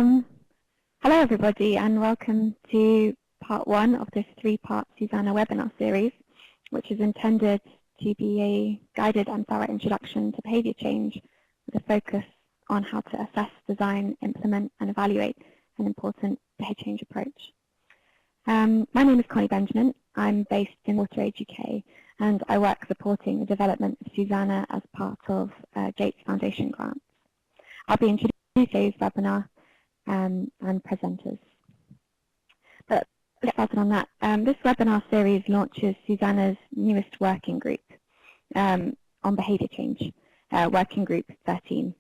Hello everybody and welcome to part one of this three-part SuSanA webinar series, which is intended to be a guided and thorough introduction to behavior change with a focus on how to assess, design, implement and evaluate an important behavior change approach. My name is Connie Benjamin. I'm based in WaterAid UK and I work supporting the development of SuSanA as part of Gates Foundation grants. I'll be introducing today's webinar and presenters. But let's start on that. This webinar series launches SuSanA's newest working group on behavior change, Working Group 13.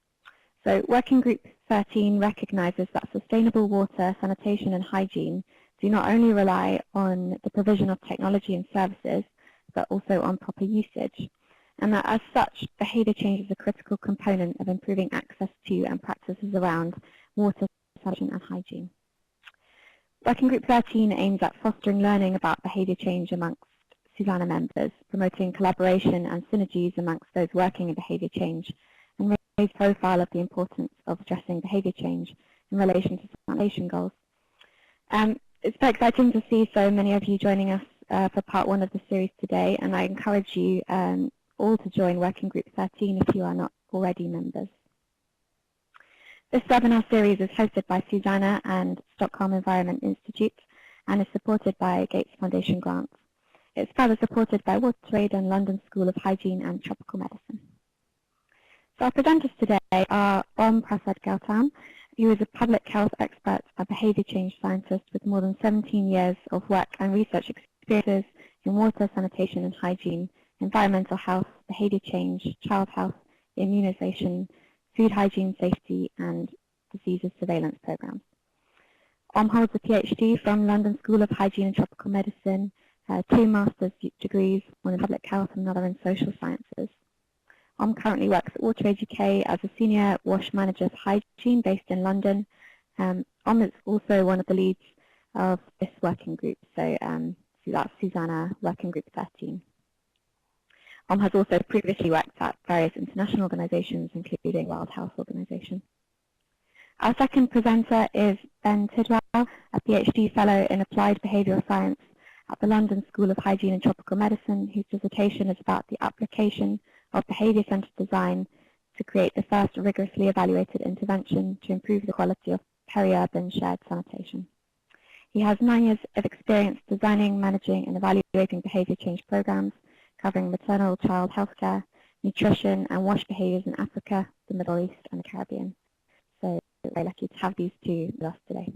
So Working Group 13 recognizes that sustainable water, sanitation and hygiene do not only rely on the provision of technology and services, but also on proper usage. And that as such, behavior change is a critical component of improving access to and practices around water, sanitation and hygiene. Working Group 13 aims at fostering learning about behavior change amongst SuSanA members, promoting collaboration and synergies amongst those working in behavior change, and raise profile of the importance of addressing behavior change in relation to sanitation goals. It's very exciting to see so many of you joining us for part one of the series today, and I encourage you all to join Working Group 13 if you are not already members. This webinar series is hosted by SuSanA and Stockholm Environment Institute and is supported by Gates Foundation grants. It's further supported by WaterAid and London School of Hygiene and Tropical Medicine. So our presenters today are Prasad Gautam, who is a public health expert and behavior change scientist with more than 17 years of work and research experiences in water, sanitation and hygiene, environmental health, behavior change, child health, immunization, food hygiene, safety and diseases surveillance programs. Holds a PhD from London School of Hygiene and Tropical Medicine, 2 master's degrees, one in public health and another in social sciences. Currently works at WaterAid UK as a senior wash manager for hygiene based in London. Is also one of the leads of this working group, so that's SuSanA Working Group 13. Has also previously worked at various international organisations, including World Health Organization. Our second presenter is Ben Tidwell, a PhD Fellow in Applied Behavioural Science at the London School of Hygiene and Tropical Medicine, whose dissertation is about the application of behaviour-centred design to create the first rigorously evaluated intervention to improve the quality of peri-urban shared sanitation. He has 9 years of experience designing, managing and evaluating behaviour change programs covering maternal child healthcare, nutrition and wash behaviours in Africa, the Middle East and the Caribbean. So we're very lucky to have these two with us today.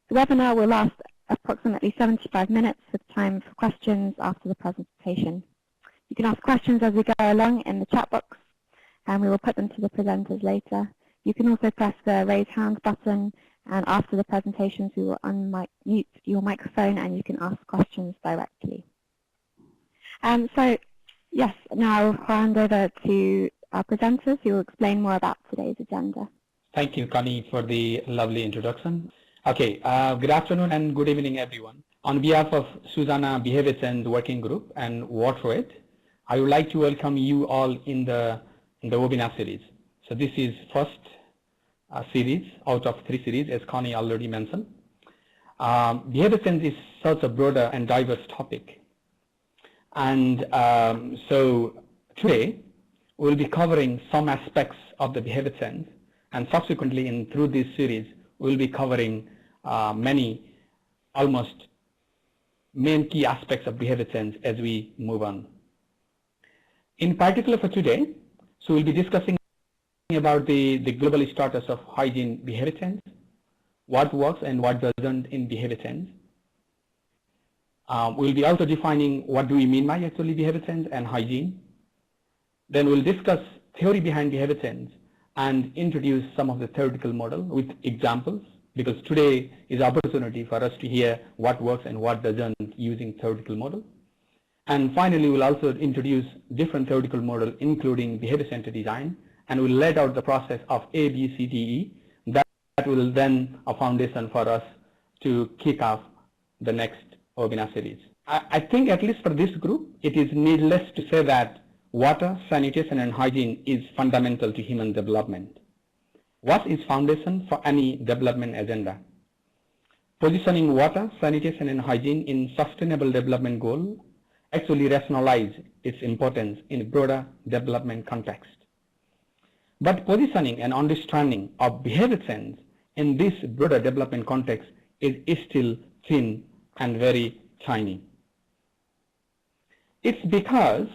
The webinar will last approximately 75 minutes with time for questions after the presentation. You can ask questions as we go along in the chat box and we will put them to the presenters later. You can also press the raise hand button and after the presentations we will unmute your microphone and you can ask questions directly. So yes, now I'll hand over to our presenters who will explain more about today's agenda. Thank you, Connie, for the lovely introduction. Okay, good afternoon and good evening, everyone. On behalf of SuSanA Behavior Change Working Group and WaterAid, I would like to welcome you all in the webinar series. So this is first series out of 3 series, as Connie already mentioned. Behavior change is such a broader and diverse topic. And so today we'll be covering some aspects of the behavior change, and subsequently through this series we'll be covering many almost main key aspects of behavior change as we move on. In particular for today, so we'll be discussing about the global status of hygiene behavior change, what works and what doesn't in behavior change. We'll be also defining what do we mean by actually behavior change and hygiene. Then we'll discuss theory behind behavior change and introduce some of the theoretical model with examples, because today is opportunity for us to hear what works and what doesn't using theoretical model. And finally, we'll also introduce different theoretical model, including behavior-centered design, and we'll let out the process of ABCDE. That will then a foundation for us to kick off the next webinar series. I think at least for this group, it is needless to say that water, sanitation, and hygiene is fundamental to human development. WAS is foundation for any development agenda. Positioning water, sanitation and hygiene in sustainable development goal actually rationalize its importance in a broader development context. But positioning and understanding of behavior change in this broader development context is still thin and very tiny. It's because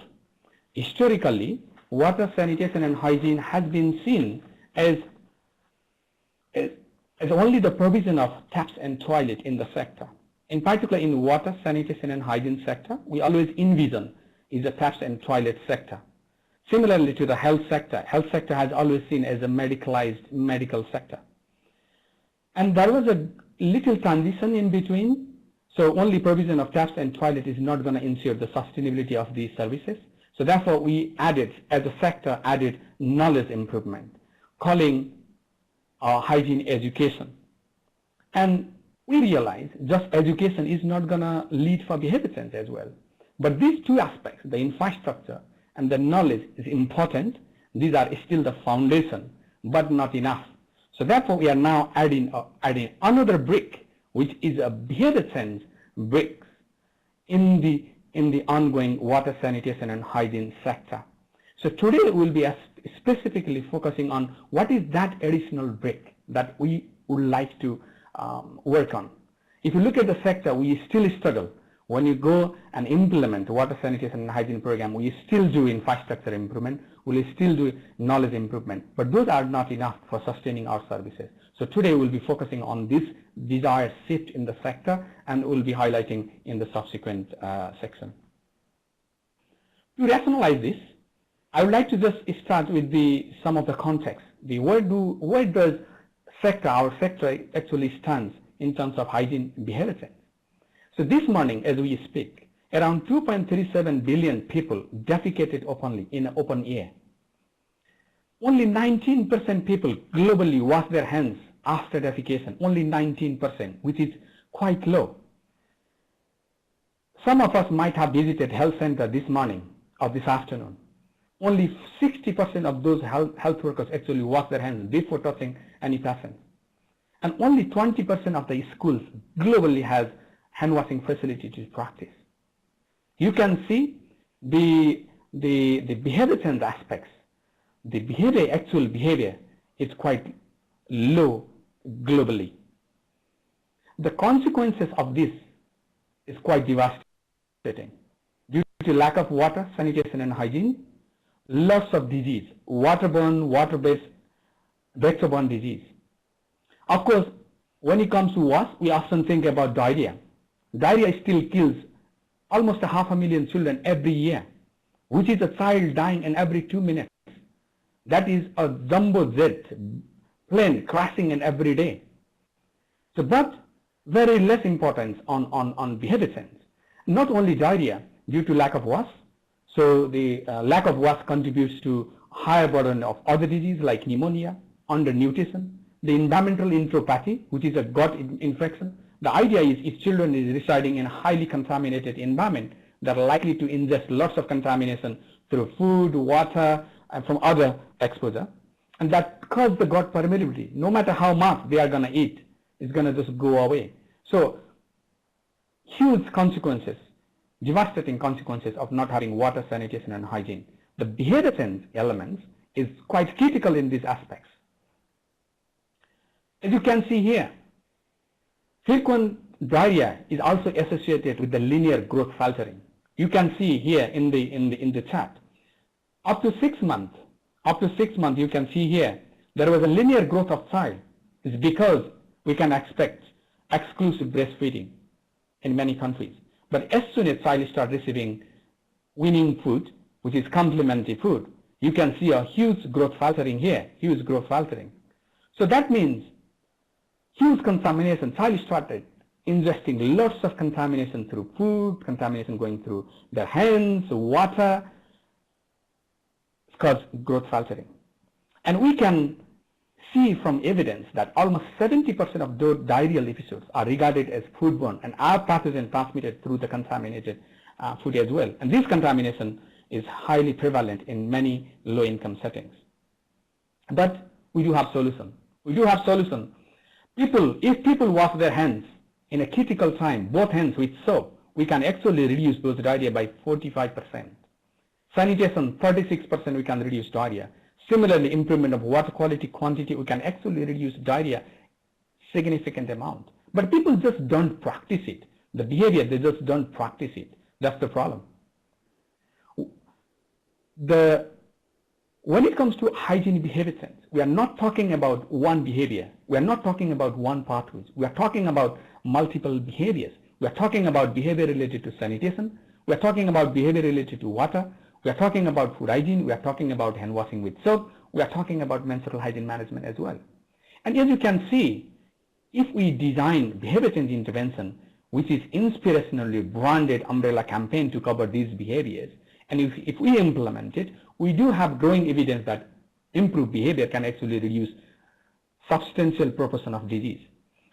historically water, sanitation and hygiene has been seen as only the provision of taps and toilet in the sector. In particular, in water, sanitation and hygiene sector, we always envision is the taps and toilet sector. Similarly to the health sector has always seen as a medicalized medical sector. And there was a little transition in between. So only provision of taps and toilet is not going to ensure the sustainability of these services. So therefore we added, as a sector, added knowledge improvement, calling hygiene education. And we realize just education is not going to lead for behavior change as well. But these two aspects, the infrastructure and the knowledge, is important. These are still the foundation, but not enough. So therefore we are now adding another brick, which is a behavior change brick in the ongoing water, sanitation and hygiene sector. So today we will be specifically focusing on what is that additional brick that we would like to work on. If you look at the sector, we still struggle. When you go and implement water, sanitation and hygiene program, we still do infrastructure improvement, we still do knowledge improvement, but those are not enough for sustaining our services. So today we'll be focusing on this desired shift in the sector, and we'll be highlighting in the subsequent section. To rationalize this, I would like to just start with some of the context. Where does our sector actually stands in terms of hygiene behavior change? So this morning, as we speak, around 2.37 billion people defecated openly in an open air. Only 19% people globally wash their hands after defecation, only 19%, which is quite low. Some of us might have visited health center this morning or this afternoon. Only 60% of those health workers actually wash their hands before touching any patient. And only 20% of the schools globally has hand washing facility to practice. You can see the behavior change aspects. The actual behavior is quite low globally. The consequences of this is quite devastating. Due to lack of water, sanitation and hygiene, lots of disease, waterborne, water-based, vector-borne disease. Of course, when it comes to WAS, we often think about diarrhea. Diarrhea still kills almost 500,000 children every year, which is a child dying in every 2 minutes. That is a jumbo jet plane crashing in every day. So, but very less importance on behavior change. Not only diarrhea due to lack of WAS, so the lack of WAS contributes to higher burden of other diseases like pneumonia, undernutrition, the environmental enteropathy, which is a gut infection. The idea is if children is residing in a highly contaminated environment, they're likely to ingest lots of contamination through food, water, and from other exposure. And that causes the gut permeability. No matter how much they are going to eat, it's going to just go away. So huge consequences, devastating consequences of not having water, sanitation and hygiene. The behavior change elements is quite critical in these aspects. As you can see here, frequent diarrhea is also associated with the linear growth faltering. You can see here in the chart. Up to 6 months, you can see here, there was a linear growth of child. It's because we can expect exclusive breastfeeding in many countries. But as soon as child starts receiving weaning food, which is complementary food, you can see a huge growth faltering here, huge growth faltering. So that means huge contamination. Child started ingesting lots of contamination through food, contamination going through their hands, water, cause growth faltering. And we can see from evidence that almost 70% of those diarrheal episodes are regarded as foodborne and are pathogen transmitted through the contaminated food as well. And this contamination is highly prevalent in many low-income settings. But we do have solution. We do have solution. If people wash their hands in a critical time, both hands with soap, we can actually reduce those diarrhea by 45%. Sanitation, 36% we can reduce diarrhea. Similarly, improvement of water quality, quantity, we can actually reduce diarrhea significant amount. But people just don't practice it. The behavior, they just don't practice it. That's the problem. When it comes to hygiene behavior change, we are not talking about one behavior. We are not talking about one pathway. We are talking about multiple behaviors. We are talking about behavior related to sanitation. We are talking about behavior related to water. We are talking about food hygiene. We are talking about hand washing with soap. We are talking about menstrual hygiene management as well. And as you can see, if we design behavior change intervention, which is inspirationally branded umbrella campaign to cover these behaviors, and if we implement it, we do have growing evidence that improved behavior can actually reduce substantial proportion of disease.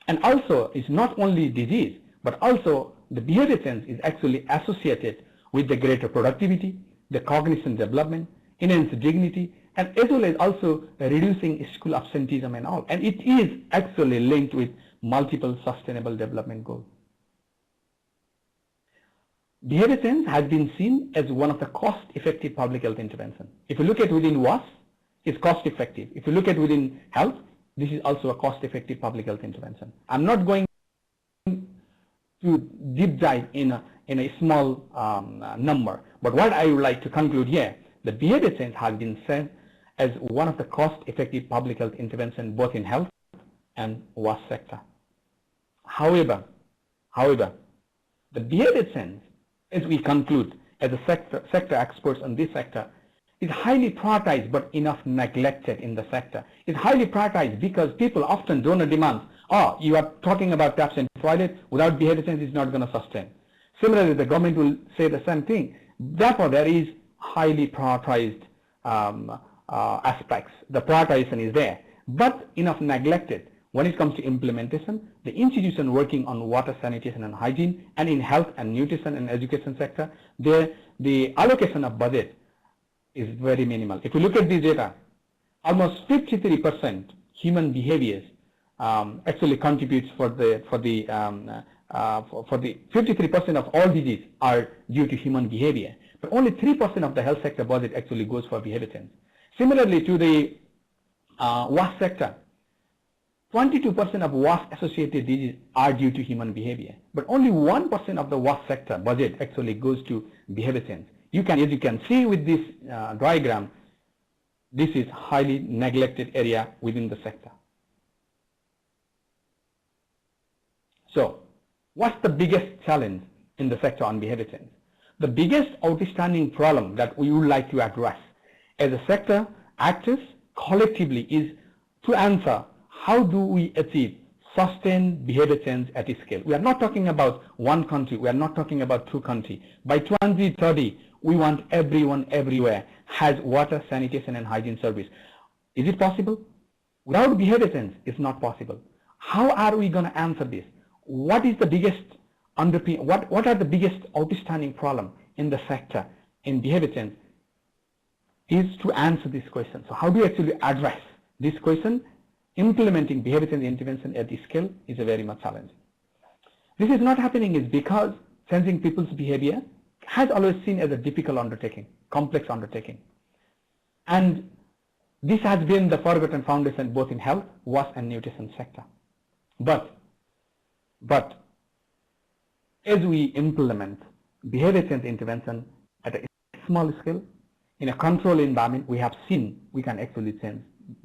And also, it's not only disease, but also the behavior change is actually associated with the greater productivity, the cognition development, enhanced dignity, and as well as also reducing school absenteeism and all. And it is actually linked with multiple sustainable development goals. Behavior change has been seen as one of the cost-effective public health interventions. If you look at within WAS, it's cost-effective. If you look at within health, this is also a cost-effective public health intervention. I'm not going to deep dive in a small number, but what I would like to conclude here, the behavior change has been seen as one of the cost-effective public health interventions both in health and WAS sector. However, the behavior change, as we conclude as a sector experts on this sector, is highly prioritized but enough neglected in the sector. It's highly prioritized because people often donor demands, oh, you are talking about taps and toilet, without behavior change it's not going to sustain. Similarly, the government will say the same thing. Therefore, there is highly prioritized aspects. The prioritization is there, but enough neglected. When it comes to implementation, the institution working on water, sanitation and hygiene, and in health and nutrition and education sector, the allocation of budget is very minimal. If you look at this data, almost 53% human behaviors actually contributes for the 53% of all disease are due to human behavior, but only 3% of the health sector budget actually goes for behavior change. Similarly to the WAS sector, 22% of WAS associated diseases are due to human behavior, but only 1% of the WAS sector budget actually goes to behavior change. As you can see with this diagram, this is highly neglected area within the sector. So, what's the biggest challenge in the sector on behavior change? The biggest outstanding problem that we would like to address as a sector actors collectively is to answer how do we achieve sustained behavior change at a scale. We are not talking about one country, we are not talking about two countries. By 2030, we want everyone everywhere has water, sanitation and hygiene service. Is it possible? Without behavior change, it's not possible. How are we going to answer this? What is the biggest what are the biggest outstanding problem in the sector in behavior change is to answer this question. So how do you actually address this question? Implementing behavior change intervention at this scale is a very much challenge. This is not happening is because changing people's behavior has always seen as a difficult undertaking, complex undertaking. And this has been the forgotten foundation both in health, WAS and nutrition sector. But as we implement behavior change intervention at a small scale, in a controlled environment, we have seen we can actually change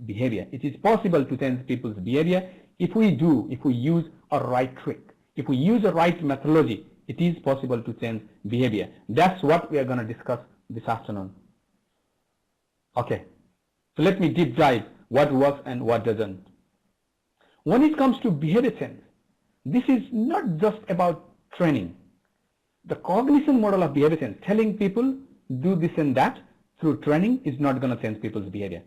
behavior. It is possible to change people's behavior if we use a right trick. If we use a right methodology, it is possible to change behavior. That's what we are going to discuss this afternoon. Okay, so let me deep dive what works and what doesn't. When it comes to behavior change, this is not just about training. The cognition model of behavior change, telling people do this and that through training, is not going to change people's behavior.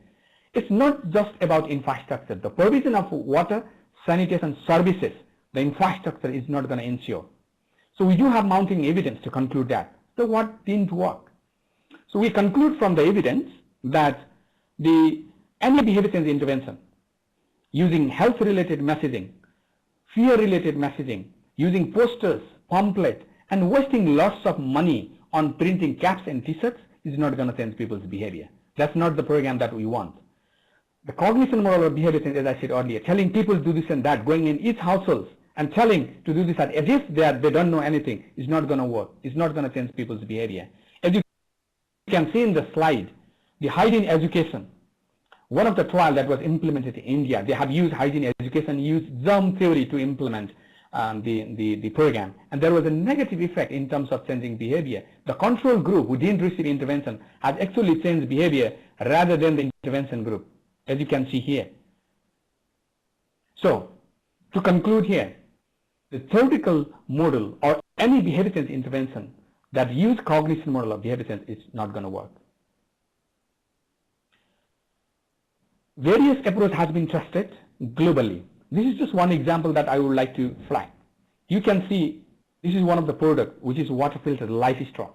It's not just about infrastructure. The provision of water, sanitation services, the infrastructure is not going to ensure. So we do have mounting evidence to conclude that. So what didn't work? So we conclude from the evidence that any behavior change intervention, using health-related messaging, fear-related messaging, using posters, pamphlets, and wasting lots of money on printing caps and t-shirts is not going to change people's behavior. That's not the program that we want. The cognition model of behavior change, as I said earlier, telling people to do this and that, going in each household and telling to do this as if they don't know anything, is not going to work. It's not going to change people's behavior. As you can see in the slide, the hygiene education, one of the trials that was implemented in India, they have used hygiene education, used germ theory to implement the program, and there was a negative effect in terms of changing behavior. The control group who didn't receive intervention has actually changed behavior rather than the intervention group, as you can see here. So, to conclude here, the theoretical model or any behavior change intervention that use cognition model of behavior change is not going to work. Various approaches has been tested globally. This is just one example that I would like to flag. You can see this is one of the products, which is water filter Life Straw.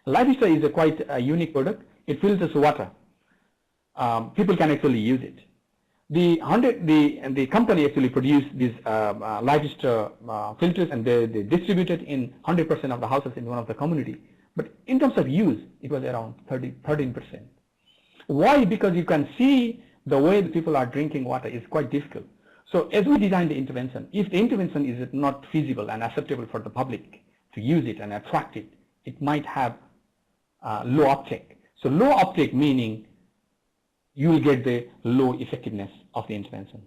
Life Straw is a quite unique product. It filters water. People can actually use it. The company actually produced these Life Straw filters, and they distributed in 100% of the houses in one of the community. But in terms of use, it was around 13%. Why? Because you can see the way the people are drinking water is quite difficult. So as we design the intervention, if the intervention is not feasible and acceptable for the public to use it and attract it, it might have low uptake. So low uptake meaning you will get the low effectiveness of the intervention.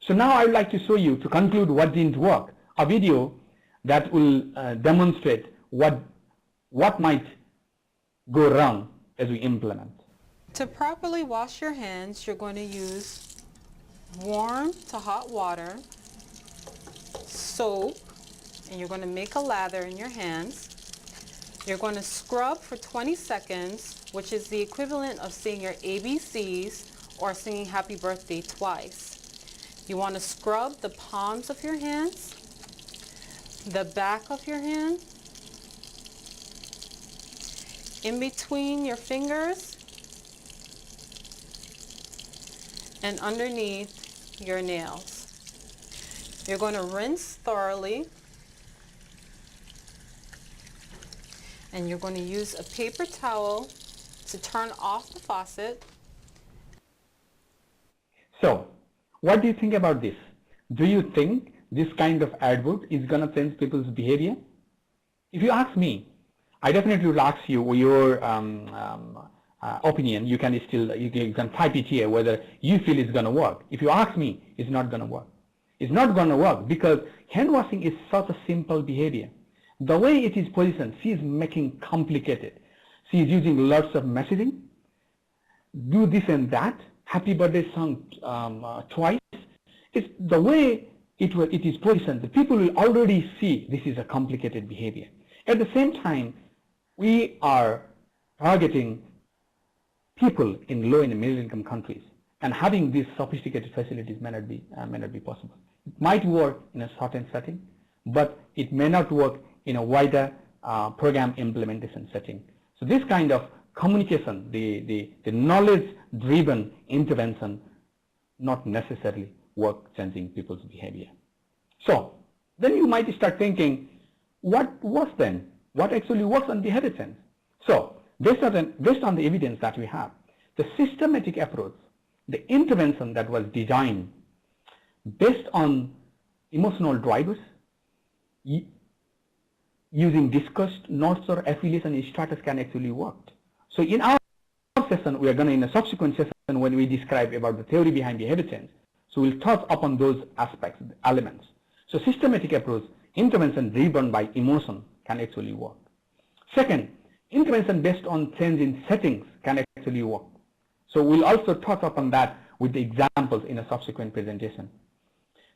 So now I would like to show you, to conclude what didn't work, a video that will demonstrate what might go wrong as we implement. To properly wash your hands, you're going to use warm to hot water, soap, and you're going to make a lather in your hands. You're going to scrub for 20 seconds, which is the equivalent of saying your ABCs or singing happy birthday twice. You want to scrub the palms of your hands, the back of your hand, in between your fingers, and underneath your nails. You're going to rinse thoroughly, and you're going to use a paper towel to turn off the faucet. So, what do you think about this? Do you think this kind of advert is going to change people's behavior? If you ask me, I definitely will ask you your opinion. You can type it here whether you feel it's going to work. If you ask me, it's not going to work. It's not going to work because hand washing is such a simple behavior. The way it is positioned, she is making complicated. She is using lots of messaging. Do this and that. Happy birthday song twice. It's the way it is positioned. The people will already see this is a complicated behavior. At the same time, we are targeting people in low and middle income countries, and having these sophisticated facilities may not be possible. It might work in a certain setting, but it may not work in a wider program implementation setting. So this kind of communication, the knowledge-driven intervention, not necessarily work changing people's behavior. So then you might start thinking, what works then? What actually works on behavior change? So based on the evidence that we have, the systematic approach, the intervention that was designed based on emotional drivers, using discussed notes or affiliation status can actually work. So in our session, we are going to, in a subsequent session, when we describe about the theory behind behavior change, so we'll touch upon those aspects, elements. So systematic approach, intervention driven by emotion can actually work. Second, intervention based on change in settings can actually work. So we'll also touch upon that with the examples in a subsequent presentation.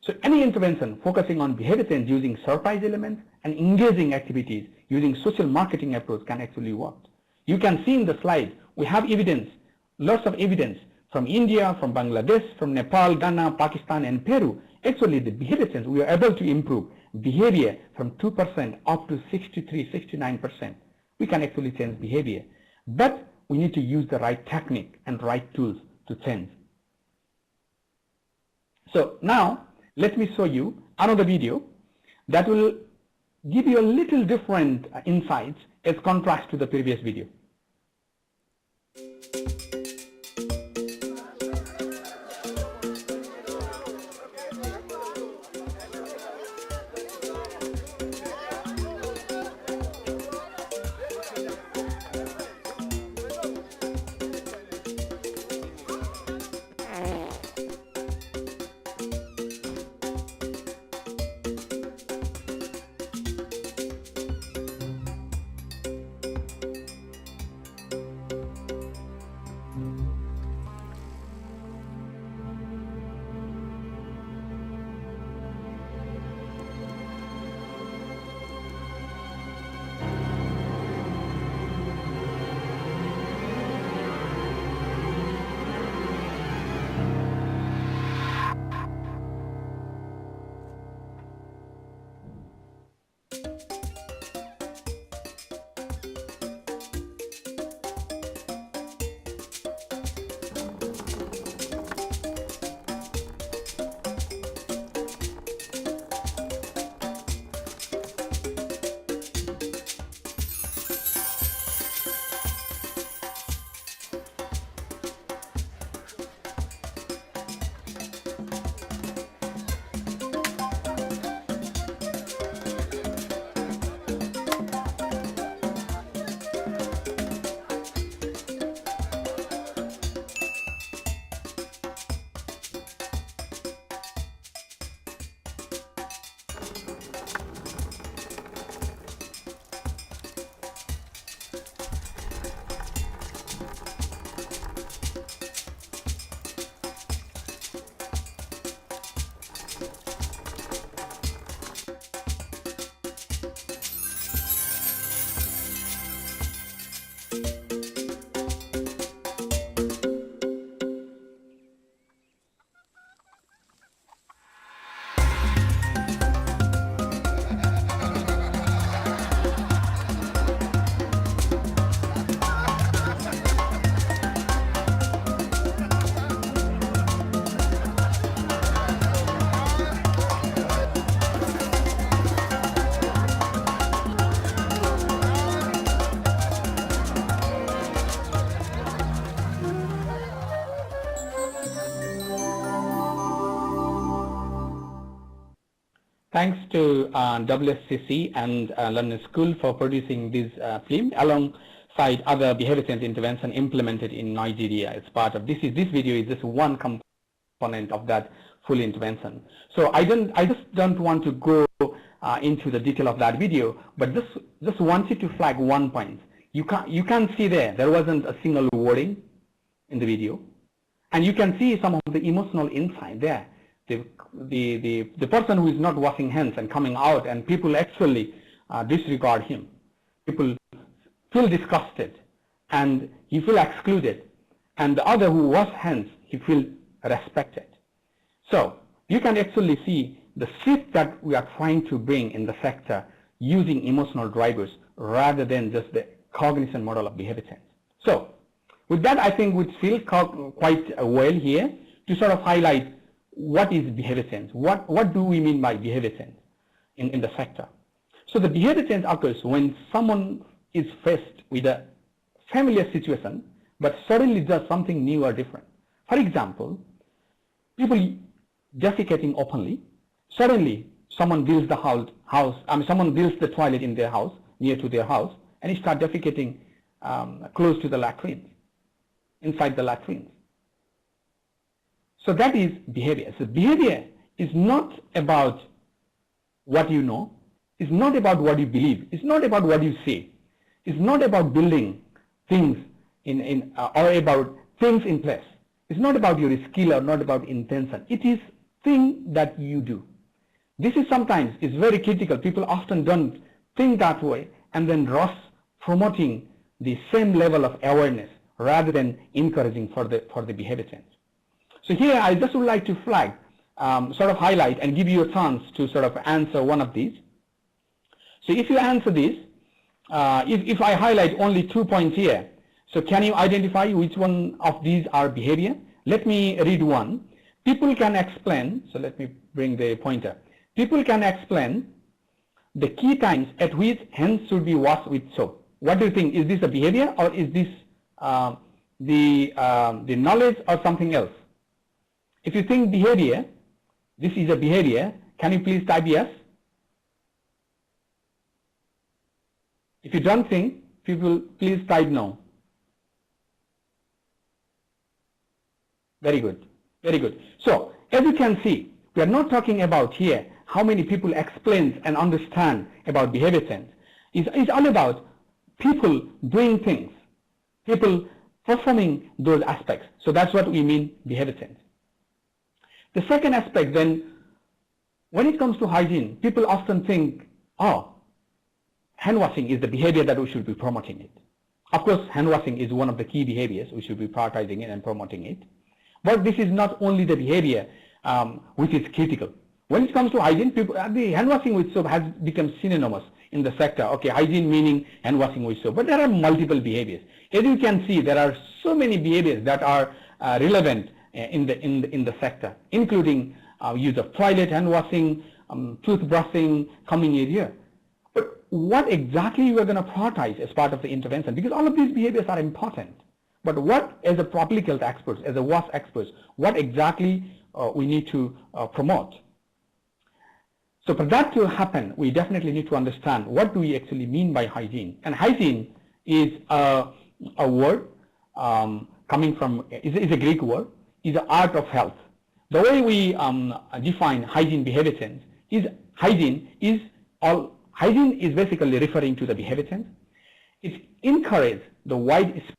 So any intervention focusing on behavior change using surprise elements and engaging activities using social marketing approach can actually work. You can see in the slide, we have evidence, lots of evidence from India, from Bangladesh, from Nepal, Ghana, Pakistan, and Peru. Actually, the behavior change, we are able to improve behavior from 2% up to 63, 69%. We can actually change behavior, but we need to use the right technique and right tools to change. So now let me show you another video that will give you a little different insights as contrast to the previous video. Thanks to WSCC and London School for producing this film alongside other behavior change intervention implemented in Nigeria as part of this video is just one component of that full intervention. So I just don't want to go into the detail of that video, but just wanted to flag one point. You can see there wasn't a single wording in the video, and you can see some of the emotional insight there. The person who is not washing hands and coming out, and people actually disregard him. People feel disgusted and he feel excluded, and the other who wash hands, he feel respected. So you can actually see the shift that we are trying to bring in the sector using emotional drivers rather than just the cognition model of behavior change. So with that, I think we feel quite well here to sort of highlight what is behavior change. What do we mean by behavior change in the sector? So the behavior change occurs when someone is faced with a familiar situation but suddenly does something new or different. For example, people defecating openly, suddenly someone builds the someone builds the toilet in their house, near to their house, and he starts defecating close to the latrines, inside the latrines. So that is behavior. So behavior is not about what you know, it's not about what you believe, it's not about what you say, it's not about building things or about things in place. It's not about your skill or not about intention. It is thing that you do. This is sometimes is very critical. People often don't think that way and then rush promoting the same level of awareness rather than encouraging for the behavior change. So here I just would like to flag, sort of highlight and give you a chance to sort of answer one of these. So if you answer this, if I highlight only 2 points here, so can you identify which one of these are behavior? Let me read one. people can explain, so let me bring the pointer. People can explain the key times at which hands should be washed with soap. What do you think? Is this a behavior, or is this the knowledge, or something else? If you think behavior, this is a behavior, can you please type yes? If you don't think, people please type no. Very good, very good. So as you can see, we are not talking about here how many people explain and understand about behavior change. It's all about people doing things, people performing those aspects. So that's what we mean behavior change. The second aspect then, when it comes to hygiene, people often think, oh, hand washing is the behavior that we should be promoting it. Of course, hand washing is one of the key behaviors. We should be prioritizing it and promoting it. But this is not only the behavior which is critical. When it comes to hygiene, people, the hand washing with soap has become synonymous in the sector. Okay, hygiene meaning hand washing with soap. But there are multiple behaviors. As you can see, there are so many behaviors that are relevant in the sector, including use of toilet, hand washing, toothbrushing, common area. But what exactly you are going to prioritize as part of the intervention? Because all of these behaviors are important. But what, as a public health experts, as a wash experts, what exactly we need to promote? So for that to happen, we definitely need to understand what do we actually mean by hygiene. And hygiene is a word coming from, is a Greek word, is the art of health. The way we define hygiene behavior change is hygiene is basically referring to the behavior change. It encourages the widespread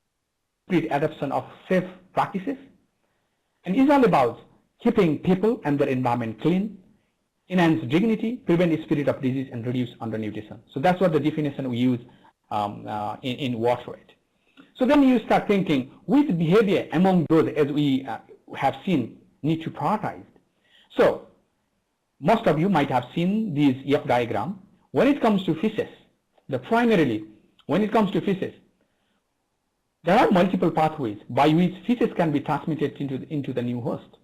adoption of safe practices, and is all about keeping people and their environment clean, enhance dignity, prevent spirit of disease, and reduce undernutrition. So that's what the definition we use in WaterAid. So then you start thinking, which behavior among those, as we have seen, need to prioritize. So most of you might have seen this F diagram. When it comes to feces, when it comes to feces, there are multiple pathways by which feces can be transmitted into the new host.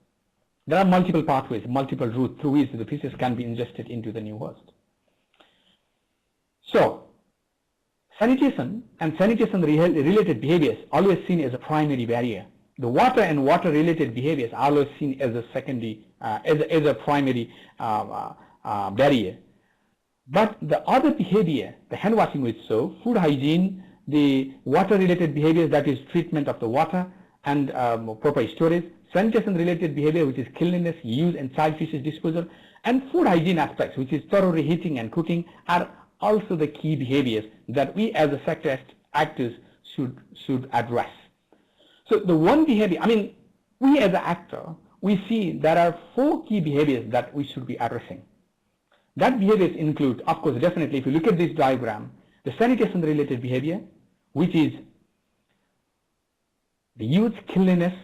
There are multiple pathways, multiple routes through which the feces can be ingested into the new host. So sanitation and sanitation-related behaviors always seen as a primary barrier. The water and water-related behaviors are always seen as a secondary, as a primary barrier. But the other behavior, the hand washing with soap, food hygiene, the water-related behaviors, that is treatment of the water and proper storage, sanitation-related behavior, which is cleanliness, use, and child feces disposal, and food hygiene aspects, which is thorough reheating and cooking, are also the key behaviors that we as a sector actors should address. So the one behavior, I mean, we as an actor, we see there are 4 key behaviors that we should be addressing. That behaviors include, of course, definitely, if you look at this diagram, the sanitation-related behavior, which is the use, cleanliness,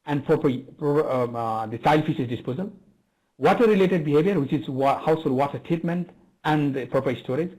and proper the child feces disposal. Water-related behavior, which is household water treatment and the proper storage.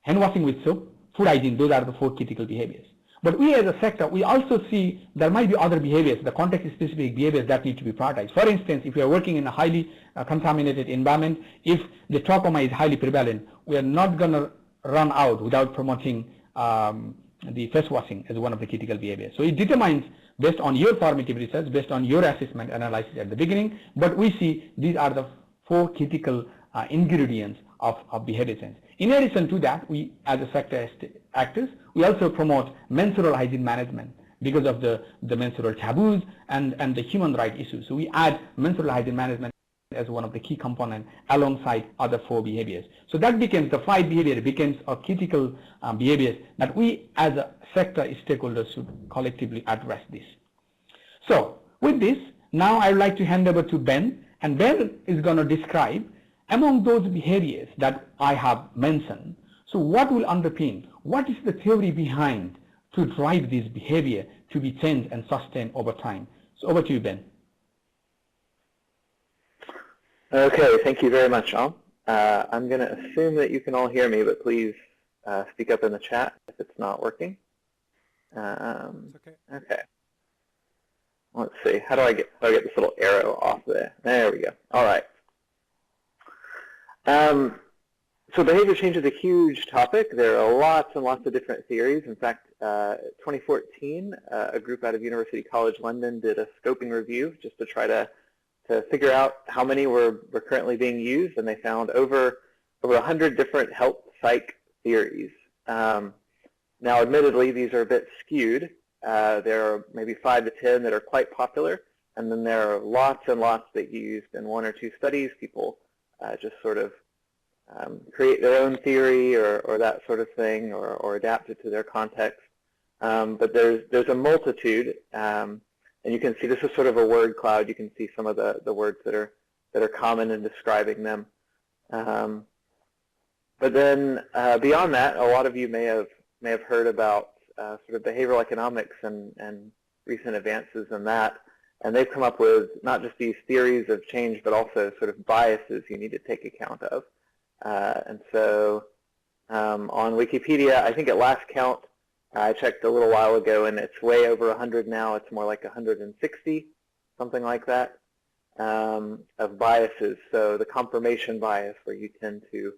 Hand washing with soap, food hygiene, those are the 4 critical behaviors. But we as a sector, we also see there might be other behaviors, the context-specific behaviors that need to be prioritized. For instance, if you are working in a highly contaminated environment, if the trachoma is highly prevalent, we are not going to run out without promoting the face washing as one of the critical behaviors. So it determines based on your formative research, based on your assessment analysis at the beginning, but we see these are the 4 critical ingredients of behavior change. In addition to that, we as a sector actors, we also promote menstrual hygiene management because of the menstrual taboos and the human rights issues. So we add menstrual hygiene management as one of the key components alongside other 4 behaviors. So that becomes the 5 behavior becomes a critical behaviors that we as a sector stakeholders should collectively address this. So with this, now I would like to hand over to Ben, and Ben is going to describe among those behaviors that I have mentioned. So what will underpin, what is the theory behind to drive this behavior to be changed and sustained over time? So over to you, Ben. Okay, thank you very much, Om. I'm going to assume that you can all hear me, but please speak up in the chat if it's not working. It's okay. Okay. let's see, how do I get this little arrow off there? There we go. All right. So behavior change is a huge topic. There are lots and lots of different theories. In fact, 2014, a group out of University College London did a scoping review just to try to figure out how many were currently being used, and they found over 100 different health psych theories. Now, admittedly, these are a bit skewed. There are maybe 5 to 10 that are quite popular, and then there are lots and lots that used in 1 or 2 studies. People just sort of create their own theory or that sort of thing, or adapt it to their context. But there's a multitude, and you can see this is sort of a word cloud. You can see some of the words that are common in describing them. But then beyond that, a lot of you may have heard about sort of behavioral economics and recent advances in that, and they've come up with not just these theories of change, but also sort of biases you need to take account of. And so on Wikipedia, I think at last count, I checked a little while ago, and it's way over 100 now. It's more like 160, something like that, of biases. So the confirmation bias, where you tend to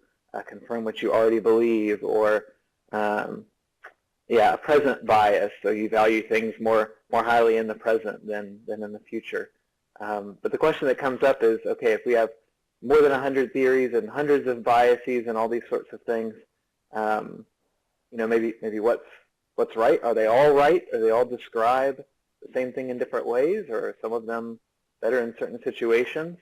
confirm what you already believe, or yeah, present bias, so you value things more highly in the present than in the future. But the question that comes up is, okay, if we have more than 100 theories and hundreds of biases and all these sorts of things, you know, maybe what's right? Are they all right? Or they all describe the same thing in different ways, or are some of them better in certain situations?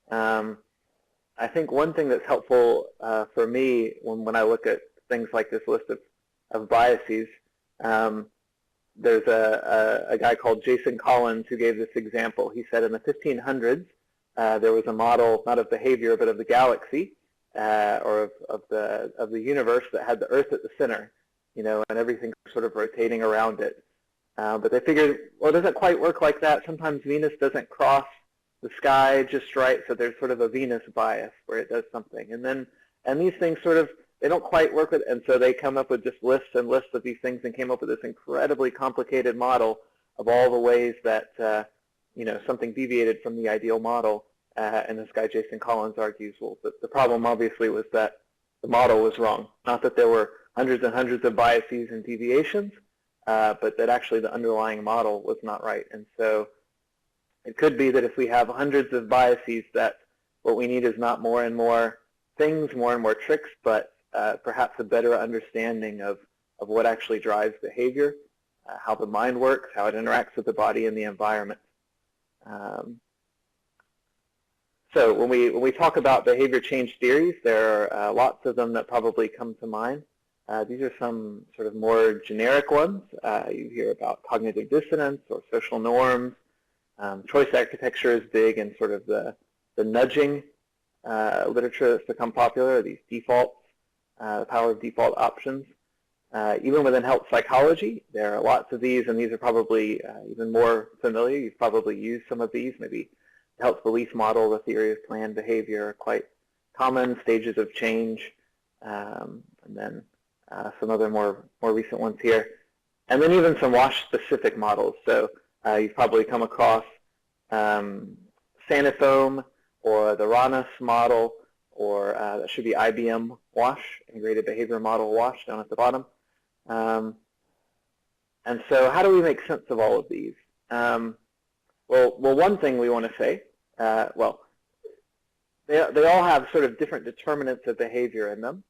I think one thing that's helpful for me when I look at things like this list of biases, there's a guy called Jason Collins who gave this example. He said in the 1500s, there was a model, not of behavior, but of the galaxy, or of the universe, that had the Earth at the center, you know, and everything sort of rotating around it. But they figured, well, it doesn't quite work like that. Sometimes Venus doesn't cross the sky just right, so there's sort of a Venus bias where it does something. And these things sort of, they don't quite work with, and so they come up with just lists and lists of these things and came up with this incredibly complicated model of all the ways that you know, something deviated from the ideal model. And this guy Jason Collins argues, well, the problem obviously was that the model was wrong. Not that there were hundreds and hundreds of biases and deviations, but that actually the underlying model was not right. And so it could be that if we have hundreds of biases, that what we need is not more and more things, more and more tricks, but perhaps a better understanding of what actually drives behavior, how the mind works, how it interacts with the body and the environment. So when we talk about behavior change theories, there are lots of them that probably come to mind. These are some sort of more generic ones. You hear about cognitive dissonance or social norms. Choice architecture is big, and sort of the nudging literature that's become popular, these defaults, the power of default options. Even within health psychology, there are lots of these, and these are probably even more familiar. You've probably used some of these. Maybe the health belief model, the theory of planned behavior, are quite common. Stages of change, and then some other more recent ones here. And then even some WASH-specific models. So you've probably come across SANA or the RANAS model, or that should be IBM WASH, Integrated Behavior Model WASH, down at the bottom. And so how do we make sense of all of these? Well, one thing we want to say, well, they all have sort of different determinants of behavior in them.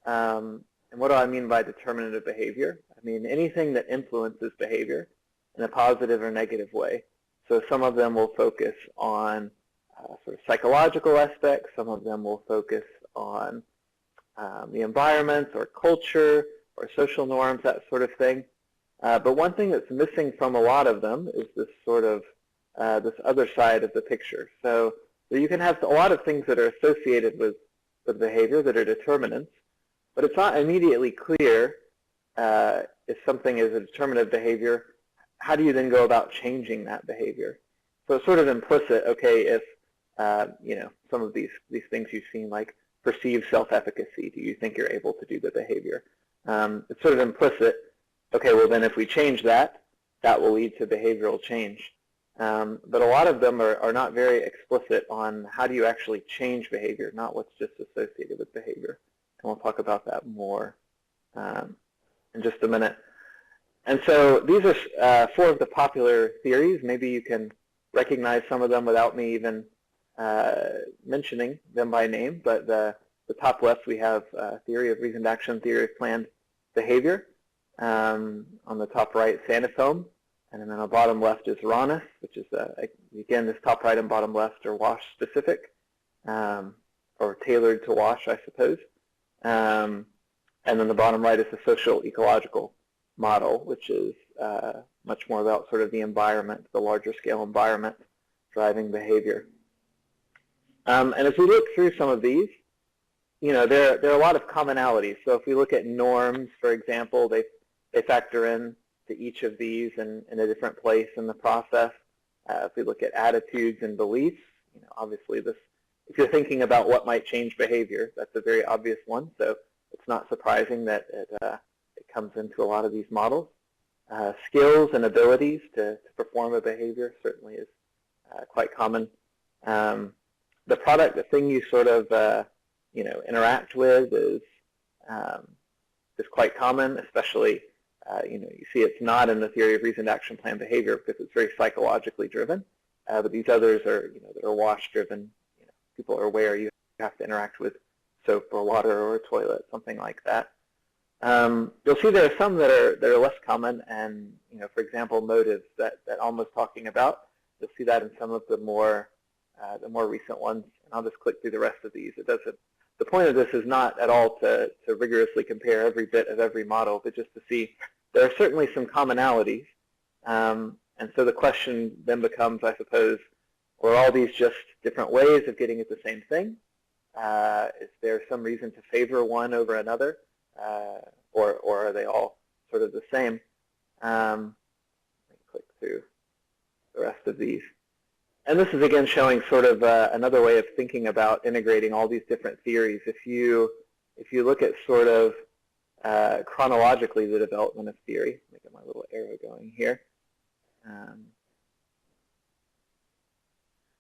And what do I mean by determinative behavior? I mean anything that influences behavior in a positive or negative way. So some of them will focus on sort of psychological aspects. Some of them will focus on the environment or culture or social norms, that sort of thing. But one thing that's missing from a lot of them is this sort of this other side of the picture. So you can have a lot of things that are associated with behavior that are determinants, but it's not immediately clear if something is a determinative behavior. How do you then go about changing that behavior? So it's sort of implicit. Okay, if you know, some of these things you've seen, like perceived self-efficacy, do you think you're able to do the behavior? It's sort of implicit. Okay, well then if we change that, that will lead to behavioral change. but a lot of them are not very explicit on how do you actually change behavior, not what's just associated with behavior. And we'll talk about that more in just a minute. And so these are 4 of the popular theories. Maybe you can recognize some of them without me even mentioning them by name, but the top left we have theory of reasoned action, theory of planned behavior. On the top right, Sanafoam, and then on the bottom left is Rawness, which is, again, this top right and bottom left are WASH specific, or tailored to WASH, I suppose. And then the bottom right is the social ecological model, which is much more about sort of the environment, the larger scale environment driving behavior. And as we look through some of these, you know, there are a lot of commonalities. So if we look at norms, for example, they factor in to each of these in a different place in the process. If we look at attitudes and beliefs, you know, obviously this, if you're thinking about what might change behavior, that's a very obvious one. So it's not surprising that it comes into a lot of these models. Skills and abilities to perform a behavior certainly is quite common. The product, the thing you sort of you know, interact with is quite common, especially you know, you see it's not in the theory of reasoned action plan behavior because it's very psychologically driven, but these others are, you know, that are WASH driven. You know, people are aware you have to interact with soap or water or a toilet, something like that. You'll see there are some that are less common, and you know, for example, motives that Alma's talking about. You'll see that in some of the more recent ones, and I'll just click through the rest of these. It doesn't. The point of this is not at all to rigorously compare every bit of every model, but just to see there are certainly some commonalities. And so the question then becomes, I suppose, are all these just different ways of getting at the same thing? Is there some reason to favor one over another? Or are they all sort of the same? Let me click through the rest of these. And this is again showing sort of another way of thinking about integrating all these different theories. If you look at sort of chronologically the development of theory, let me get my little arrow going here.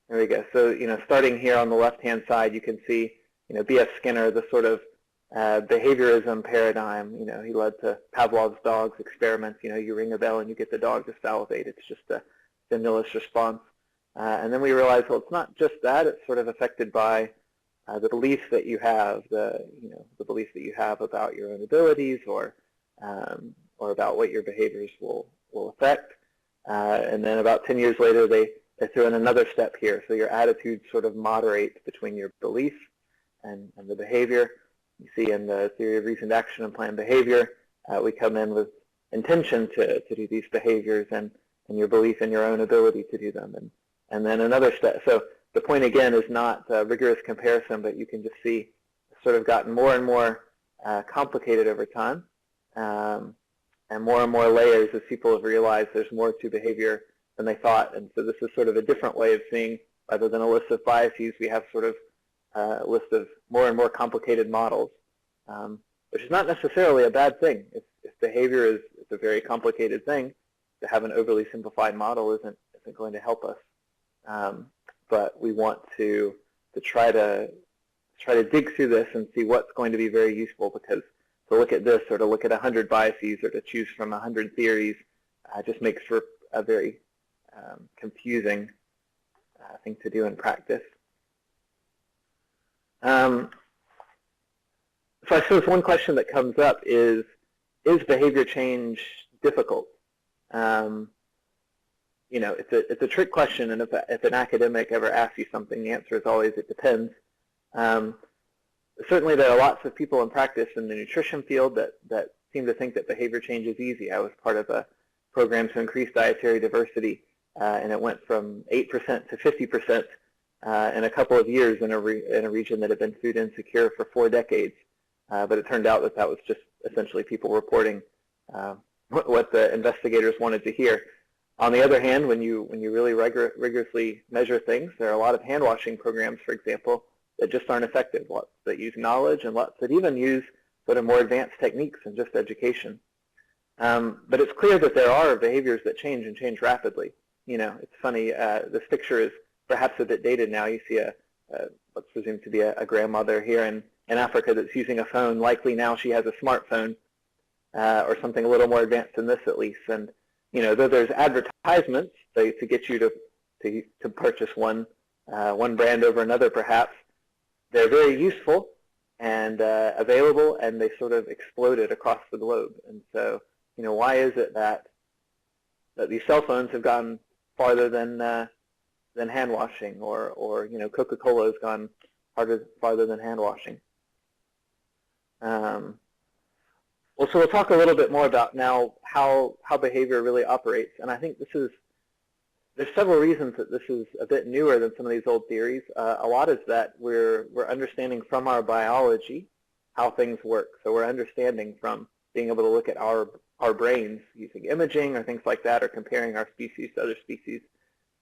There we go. So you know, starting here on the left-hand side, you can see, you know, B.F. Skinner, the sort of behaviorism paradigm. You know, he led to Pavlov's dogs experiments. You know, you ring a bell and you get the dog to salivate. It's just a stimulus response. And then we realized, well, it's not just that. It's sort of affected by the beliefs that you have, the beliefs that you have about your own abilities, or about what your behaviors will affect. And then about 10 years later, they threw in another step here. So your attitude sort of moderates between your belief and the behavior. You see in the theory of reasoned action and planned behavior, we come in with intention to do these behaviors and your belief in your own ability to do them. And then another step. So the point again is not rigorous comparison, but you can just see it's sort of gotten more and more complicated over time, and more layers as people have realized there's more to behavior than they thought. And so this is sort of a different way of seeing, rather than a list of biases, we have sort of a list of more and more complicated models, which is not necessarily a bad thing. If behavior is a very complicated thing, to have an overly simplified model isn't going to help us. But we want to try to dig through this and see what's going to be very useful, because to look at this or to look at 100 biases or to choose from 100 theories just makes for a very confusing thing to do in practice. So I suppose one question that comes up is behavior change difficult? You know, it's a trick question, and if an academic ever asks you something, the answer is always it depends. Certainly there are lots of people in practice in the nutrition field that seem to think that behavior change is easy. I was part of a program to increase dietary diversity, and it went from 8% to 50% in a couple of years in a region that had been food insecure for 4 decades. But it turned out that was just essentially people reporting what the investigators wanted to hear. On the other hand, when you really rigorously measure things, there are a lot of hand washing programs, for example, that just aren't effective. Lots that use knowledge and lots that even use sort of more advanced techniques than just education. But it's clear that there are behaviors that change and change rapidly. it's funny. This picture is perhaps a bit dated now. You see what's presumed to be a grandmother here in Africa that's using a phone. Likely now she has a smartphone or something a little more advanced than this, at least. And though there's advertisements to get you to purchase one brand over another, perhaps they're very useful and available, and they sort of exploded across the globe. And so, why is it that these cell phones have gone farther than hand washing, or Coca-Cola has gone farther than hand washing? Well, so we'll talk a little bit more about now how behavior really operates, and I think there's several reasons that this is a bit newer than some of these old theories. A lot is that we're understanding from our biology how things work. So we're understanding from being able to look at our brains using imaging or things like that, or comparing our species to other species.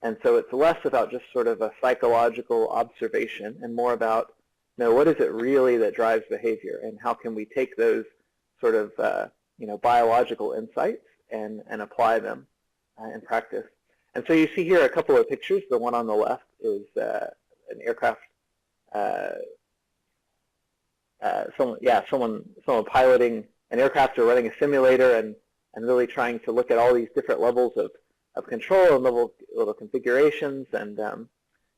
And so it's less about just sort of a psychological observation and more about, what is it really that drives behavior, and how can we take those sort of biological insights and apply them in practice. And so you see here a couple of pictures. The one on the left is an aircraft, someone piloting an aircraft or running a simulator and really trying to look at all these different levels of control and little configurations. And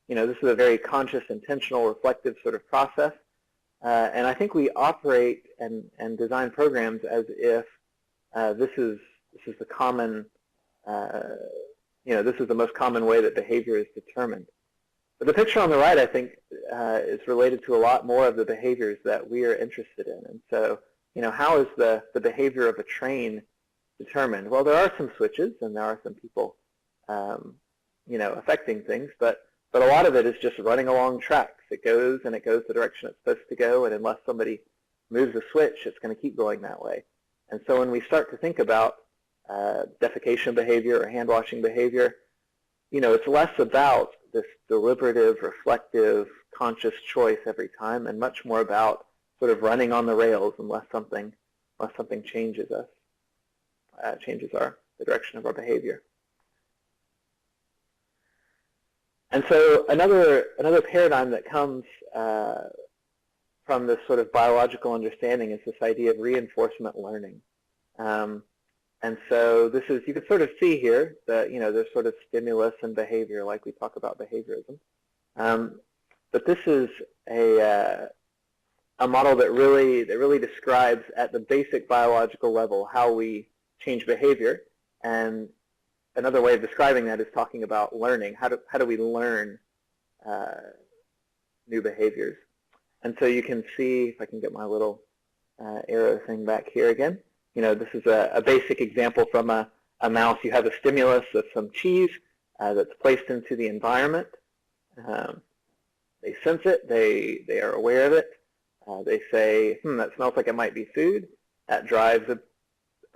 this is a very conscious, intentional, reflective sort of process. And I think we operate and design programs as if this is the common this is the most common way that behavior is determined. But the picture on the right, I think, is related to a lot more of the behaviors that we are interested in. And so, how is the behavior of a train determined? Well, there are some switches, and there are some people, affecting things, but a lot of it is just running along tracks. It goes the direction it's supposed to go, and unless somebody moves a switch, it's going to keep going that way. And so when we start to think about defecation behavior or hand washing behavior, it's less about this deliberative, reflective, conscious choice every time, and much more about sort of running on the rails unless something changes us, changes the direction of our behavior. And so another paradigm that comes from this sort of biological understanding is this idea of reinforcement learning. And so this is, you can sort of see here that, there's sort of stimulus and behavior, like we talk about behaviorism. But this is a model that really describes at the basic biological level how we change behavior. And another way of describing that is talking about learning. How do we learn new behaviors? And so you can see, if I can get my little arrow thing back here again, this is a basic example from a mouse. You have a stimulus of some cheese that's placed into the environment. They sense it. They are aware of it. They say, that smells like it might be food. That drives a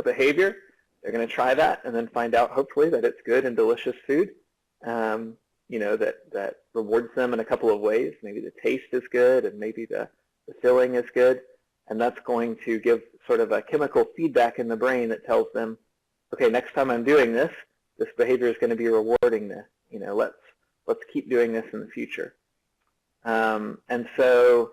behavior. They're going to try that and then find out, hopefully, that it's good and delicious food, that rewards them in a couple of ways. Maybe the taste is good, and maybe the filling is good. And that's going to give sort of a chemical feedback in the brain that tells them, okay, next time I'm doing this behavior is going to be rewarding this. Let's keep doing this in the future. And so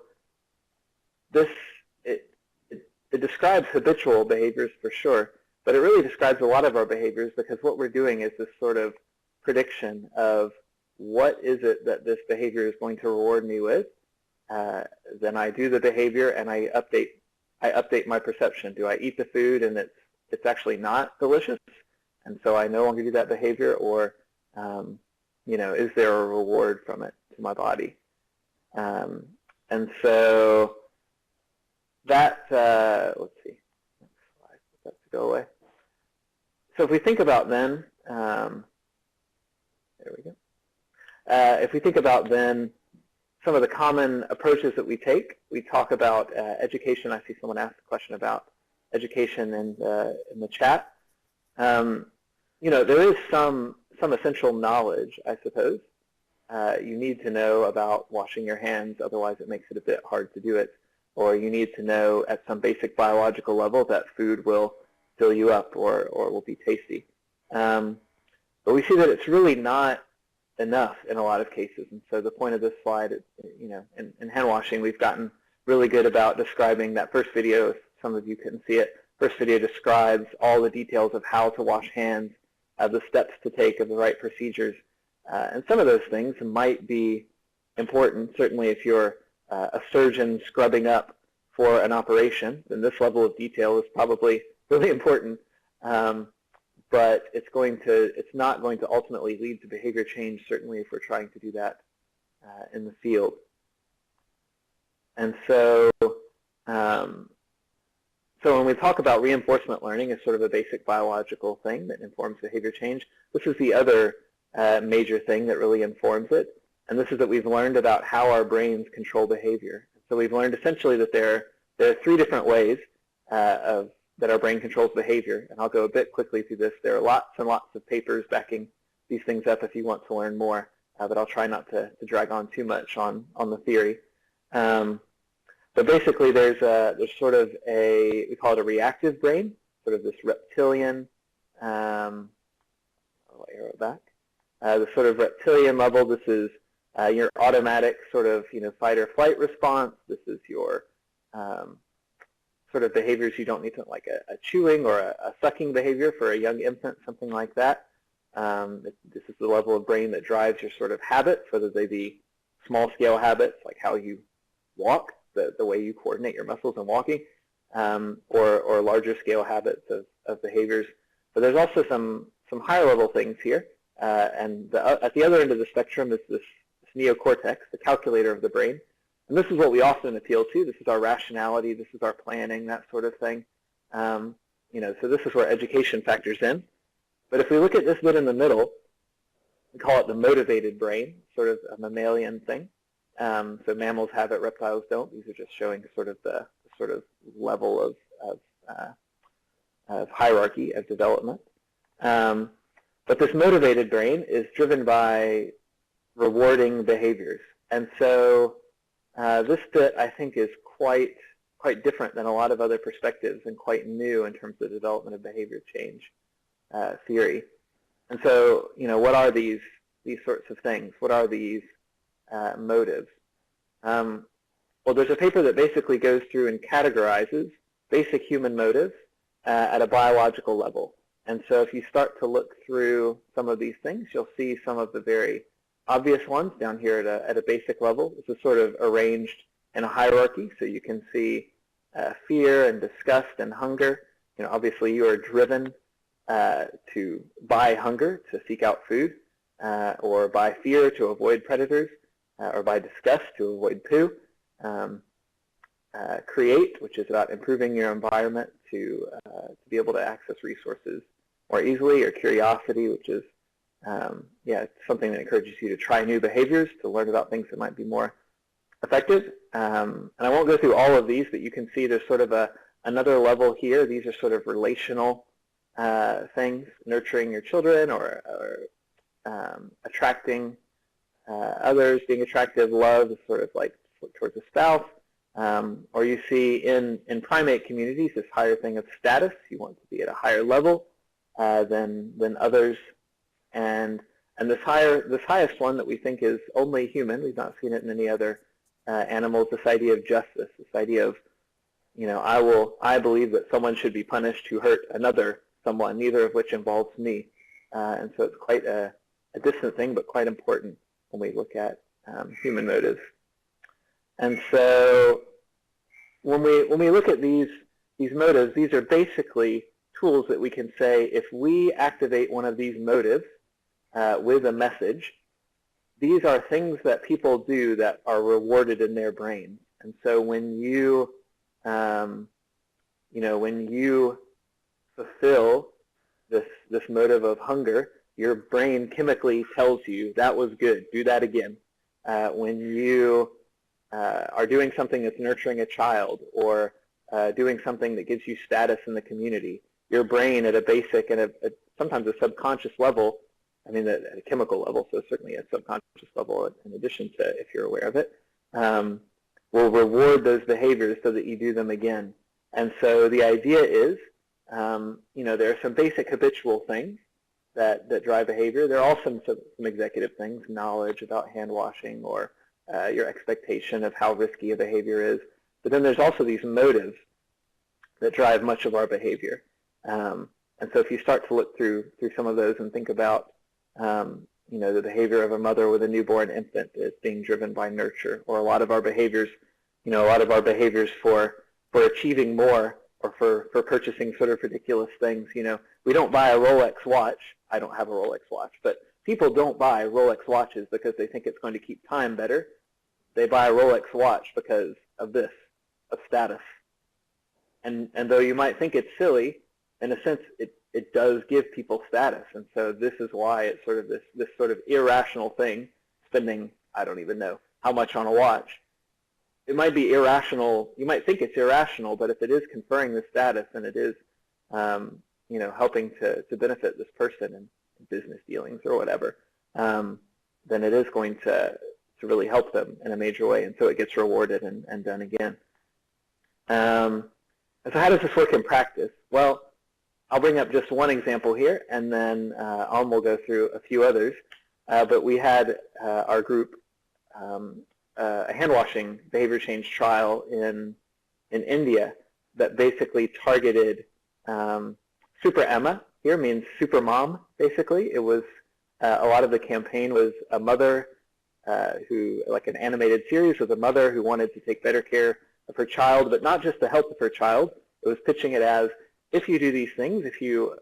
it describes habitual behaviors for sure, but it really describes a lot of our behaviors, because what we're doing is this sort of prediction of what is it that this behavior is going to reward me with. Then I do the behavior and I update my perception. Do I eat the food and it's actually not delicious, and so I no longer do that behavior, or is there a reward from it to my body? And so that let's see, next slide, that to go away. So if we think about then, there we go. If we think about then some of the common approaches that we take, we talk about education. I see someone asked a question about education in the chat. There is some essential knowledge, I suppose. You need to know about washing your hands, otherwise it makes it a bit hard to do it. Or you need to know at some basic biological level that food will fill you up or will be tasty. But we see that it's really not enough in a lot of cases. And so the point of this slide, in hand washing, we've gotten really good about describing that first video. If some of you couldn't see it, first video describes all the details of how to wash hands, the steps to take, of the right procedures. And some of those things might be important. Certainly if you're a surgeon scrubbing up for an operation, then this level of detail is probably really important. But it's not going to ultimately lead to behavior change, certainly if we're trying to do that in the field. And so, so when we talk about reinforcement learning as sort of a basic biological thing that informs behavior change, this is the other major thing that really informs it. And this is that we've learned about how our brains control behavior. So we've learned essentially that there are three different ways that our brain controls behavior. And I'll go a bit quickly through this. There are lots and lots of papers backing these things up if you want to learn more, but I'll try not to drag on too much on the theory. But basically there's sort of we call it a reactive brain, sort of this reptilian, I'll arrow back, the sort of reptilian level. This is your automatic sort of fight or flight response. This is your sort of behaviors you don't need to, like a chewing or a sucking behavior for a young infant, something like that. This is the level of brain that drives your sort of habits, whether they be small-scale habits like how you walk, the way you coordinate your muscles in walking, or larger-scale habits of behaviors. But there's also some higher-level things here. And at the other end of the spectrum is this neocortex, the calculator of the brain. And this is what we often appeal to. This is our rationality. This is our planning, that sort of thing. So this is where education factors in. But if we look at this bit in the middle, we call it the motivated brain, sort of a mammalian thing. So mammals have it, reptiles don't. These are just showing sort of the sort of level of hierarchy of development. But this motivated brain is driven by rewarding behaviors. And so this bit, I think, is quite different than a lot of other perspectives and quite new in terms of the development of behavior change theory. And so, what are these sorts of things? What are these motives? Well, there's a paper that basically goes through and categorizes basic human motives at a biological level. And so if you start to look through some of these things, you'll see some of the very obvious ones down here at a basic level. This is sort of arranged in a hierarchy, so you can see fear and disgust and hunger. Obviously you are driven by hunger to seek out food, or by fear to avoid predators, or by disgust to avoid poo. Create, which is about improving your environment to be able to access resources more easily, or curiosity, which is something that encourages you to try new behaviors, to learn about things that might be more effective. And I won't go through all of these, but you can see there's sort of another level here. These are sort of relational things, nurturing your children, or attracting others, being attractive. Love is sort of like towards a spouse. Or you see in primate communities this higher thing of status. You want to be at a higher level than others. And this highest one that we think is only human, we've not seen it in any other animals, this idea of justice, this idea of, I believe that someone should be punished who hurt another someone, neither of which involves me. And so it's quite a distant thing, but quite important when we look at human motives. And so when we look at these motives, these are basically tools that we can say, if we activate one of these motives with a message, these are things that people do that are rewarded in their brains. And so when you fulfill this motive of hunger, your brain chemically tells you that was good, do that again. When you are doing something that's nurturing a child, or doing something that gives you status in the community, your brain at a basic and sometimes a subconscious level, at a chemical level, so certainly at a subconscious level in addition to if you're aware of it, will reward those behaviors so that you do them again. And so the idea is, there are some basic habitual things that drive behavior. There are also some executive things, knowledge about hand washing or your expectation of how risky a behavior is. But then there's also these motives that drive much of our behavior. And so if you start to look through some of those and think about the behavior of a mother with a newborn infant is being driven by nurture, or a lot of our behaviors, for achieving more or for purchasing sort of ridiculous things. We don't buy a Rolex watch. I don't have a Rolex watch, but people don't buy Rolex watches because they think it's going to keep time better. They buy a Rolex watch because of this, of status. And though you might think it's silly, in a sense, it does give people status. And so this is why it's sort of this sort of irrational thing, spending, I don't even know how much on a watch. It might be irrational. You might think it's irrational, but if it is conferring the status and it is, helping to benefit this person in business dealings or whatever, then it is going to really help them in a major way. And so it gets rewarded and done again. And so how does this work in practice? Well, I'll bring up just one example here, and then will go through a few others. But we had our group a hand washing behavior change trial in India that basically targeted Super Emma. Here means super mom. Basically, it was a lot of the campaign was a mother who, like an animated series, with a mother who wanted to take better care of her child, but not just the health of her child. It was pitching it as, if you do these things, if you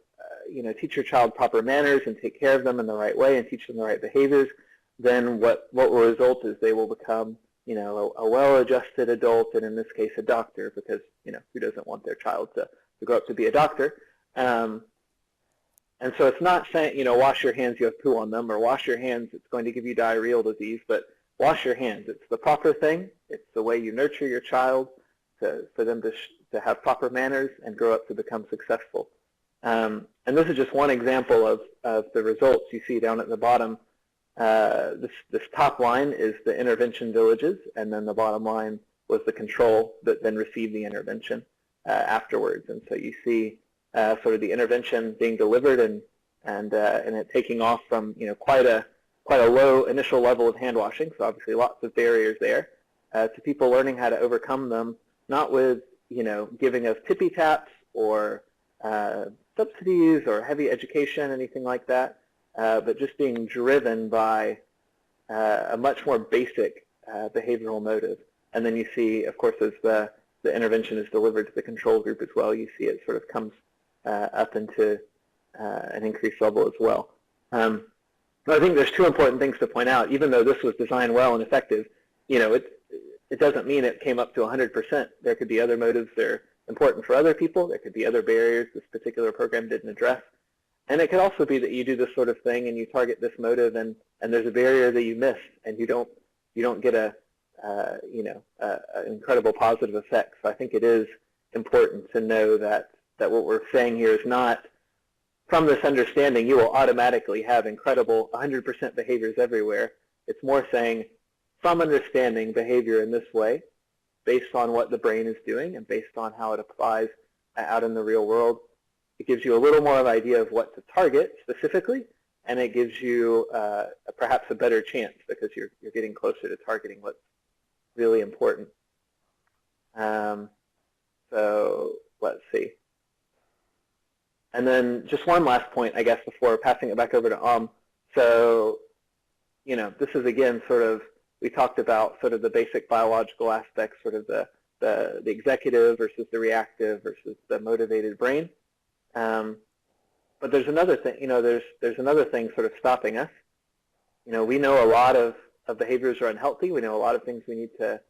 teach your child proper manners and take care of them in the right way and teach them the right behaviors, then what will result is they will become a well-adjusted adult, and in this case a doctor, because who doesn't want their child to grow up to be a doctor? And so it's not saying wash your hands, you have poo on them, or wash your hands, it's going to give you diarrheal disease, but wash your hands. It's the proper thing. It's the way you nurture your child for them to have proper manners and grow up to become successful. And this is just one example of the results you see down at the bottom. This top line is the intervention villages, and then the bottom line was the control that then received the intervention afterwards. And so you see sort of the intervention being delivered and it taking off from quite a low initial level of hand washing, so obviously lots of barriers there, to people learning how to overcome them, not with giving of tippy taps or subsidies or heavy education, anything like that, but just being driven by a much more basic behavioral motive. And then you see, of course, as the intervention is delivered to the control group as well, you see it sort of comes up into an increased level as well. But I think there's two important things to point out. Even though this was designed well and effective, it doesn't mean it came up to 100%. There could be other motives that are important for other people. There could be other barriers this particular program didn't address. And it could also be that you do this sort of thing and you target this motive, and there's a barrier that you missed, and you don't get an incredible positive effect. So I think it is important to know that what we're saying here is not, from this understanding, you will automatically have incredible 100% behaviors everywhere. It's more saying, from understanding behavior in this way, based on what the brain is doing and based on how it applies out in the real world, it gives you a little more of an idea of what to target specifically, and it gives you perhaps a better chance because you're getting closer to targeting what's really important. So let's see. And then just one last point, I guess, before passing it back over to So, this is again sort of, we talked about sort of the basic biological aspects, sort of the executive versus the reactive versus the motivated brain. But there's another thing, there's another thing sort of stopping us. We know a lot of behaviors are unhealthy. We know a lot of things we need to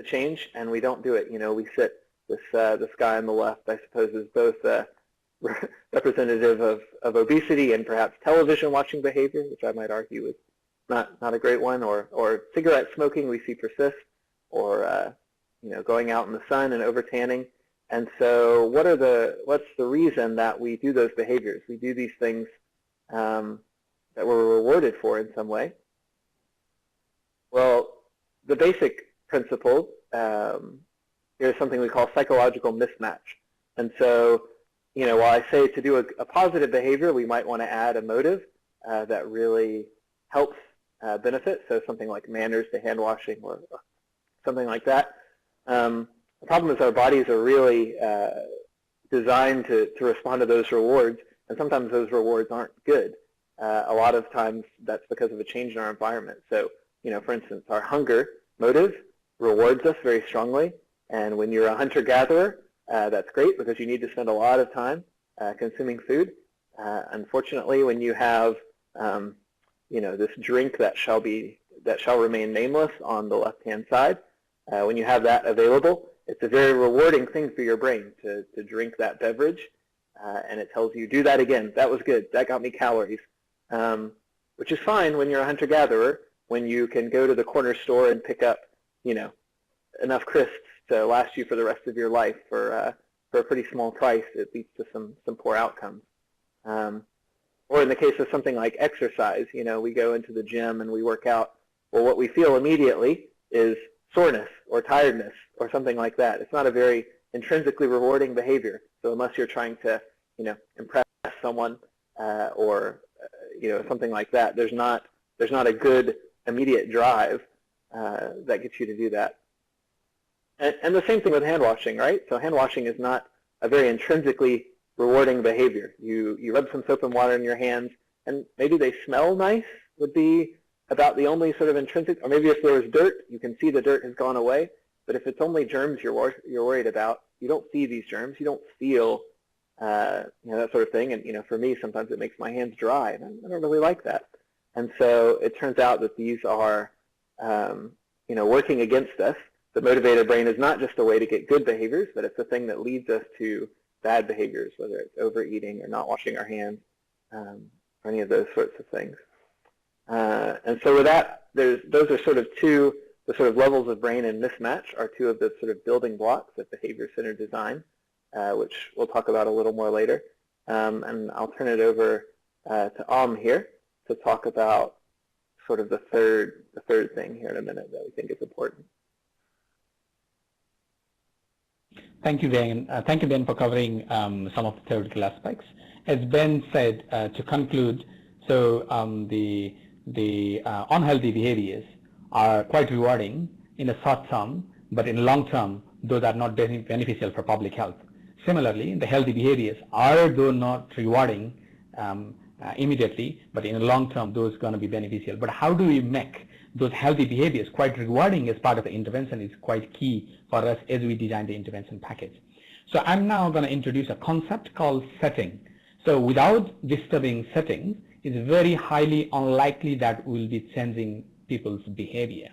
change, and we don't do it. We sit, this guy on the left, I suppose, is both representative of obesity and perhaps television watching behavior, which I might argue is not a great one, or cigarette smoking we see persist, or going out in the sun and over tanning. And so what's the reason that we do those behaviors? We do these things that we're rewarded for in some way. Well, the basic principle, here's something we call psychological mismatch. And so while I say to do a positive behavior, we might want to add a motive that really helps benefit, so something like manners to hand washing or something like that. The problem is our bodies are really designed to respond to those rewards, and sometimes those rewards aren't good. A lot of times that's because of a change in our environment. So, for instance, our hunger motive rewards us very strongly, and when you're a hunter-gatherer, that's great because you need to spend a lot of time consuming food. Unfortunately, when you have this drink that shall remain nameless on the left-hand side, when you have that available, it's a very rewarding thing for your brain to drink that beverage, and it tells you, do that again. That was good. That got me calories, which is fine when you're a hunter-gatherer, when you can go to the corner store and pick up, enough crisps to last you for the rest of your life for a pretty small price. It leads to some poor outcomes. Or in the case of something like exercise, we go into the gym and we work out. Well, what we feel immediately is soreness or tiredness or something like that. It's not a very intrinsically rewarding behavior. So unless you're trying to, impress someone or something like that, there's not a good immediate drive that gets you to do that. And the same thing with hand washing, right? So hand washing is not a very intrinsically rewarding behavior. You rub some soap and water in your hands, and maybe they smell nice would be about the only sort of intrinsic, or maybe if there was dirt, you can see the dirt has gone away. But if it's only germs you're worried about, you don't see these germs, you don't feel that sort of thing. And for me, sometimes it makes my hands dry, and I don't really like that. And so it turns out that these are working against us. The motivated brain is not just a way to get good behaviors, but it's a thing that leads us to bad behaviors, whether it's overeating or not washing our hands, or any of those sorts of things. And so with that, those are sort of the sort of levels of brain and mismatch are two of the sort of building blocks of behavior-centered design, which we'll talk about a little more later. And I'll turn it over to here to talk about sort of the third thing here in a minute that we think is important. Thank you, Ben. Thank you, Ben, for covering some of the theoretical aspects. As Ben said, to conclude, so the unhealthy behaviors are quite rewarding in the short term, but in the long term, those are not beneficial for public health. Similarly, the healthy behaviors are, though not rewarding immediately, but in the long term, those are going to be beneficial. But how do we make those healthy behaviors quite rewarding as part of the intervention is quite key for us as we design the intervention package. So I'm now going to introduce a concept called setting. So without disturbing settings, it's very highly unlikely that we'll be changing people's behavior.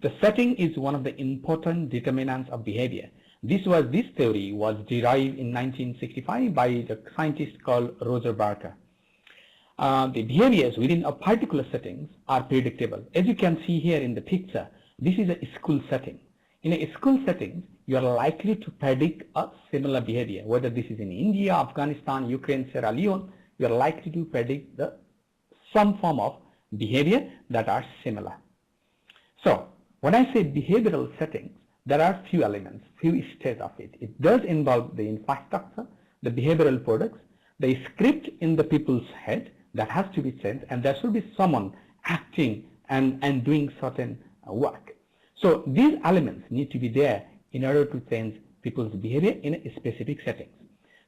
The setting is one of the important determinants of behavior. This theory was derived in 1965 by the scientist called Roger Barker. The behaviors within a particular settings are predictable. As you can see here in the picture, this is a school setting. In a school setting, you are likely to predict a similar behavior. Whether this is in India, Afghanistan, Ukraine, Sierra Leone, you are likely to predict some form of behavior that are similar. So when I say behavioral settings, there are few elements, few stages of it. It does involve the infrastructure, the behavioral products, the script in the people's head that has to be changed, and there should be someone acting and doing certain work. So these elements need to be there in order to change people's behavior in a specific settings.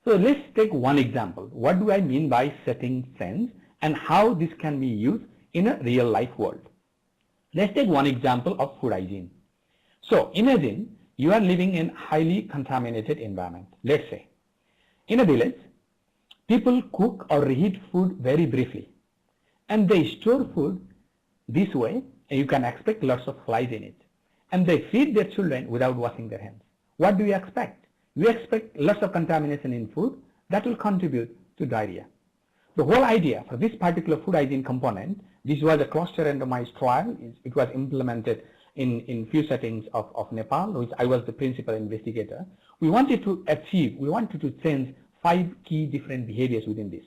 So let's take one example. What do I mean by setting change and how this can be used in a real life world? Let's take one example of food hygiene. So imagine you are living in a highly contaminated environment. Let's say in a village, people cook or reheat food very briefly, and they store food this way, and you can expect lots of flies in it. And they feed their children without washing their hands. What do you expect? We expect lots of contamination in food that will contribute to diarrhea. The whole idea for this particular food hygiene component, this was a cluster randomized trial. It was implemented in few settings of Nepal, which I was the principal investigator. We wanted to change 5 key different behaviors within this.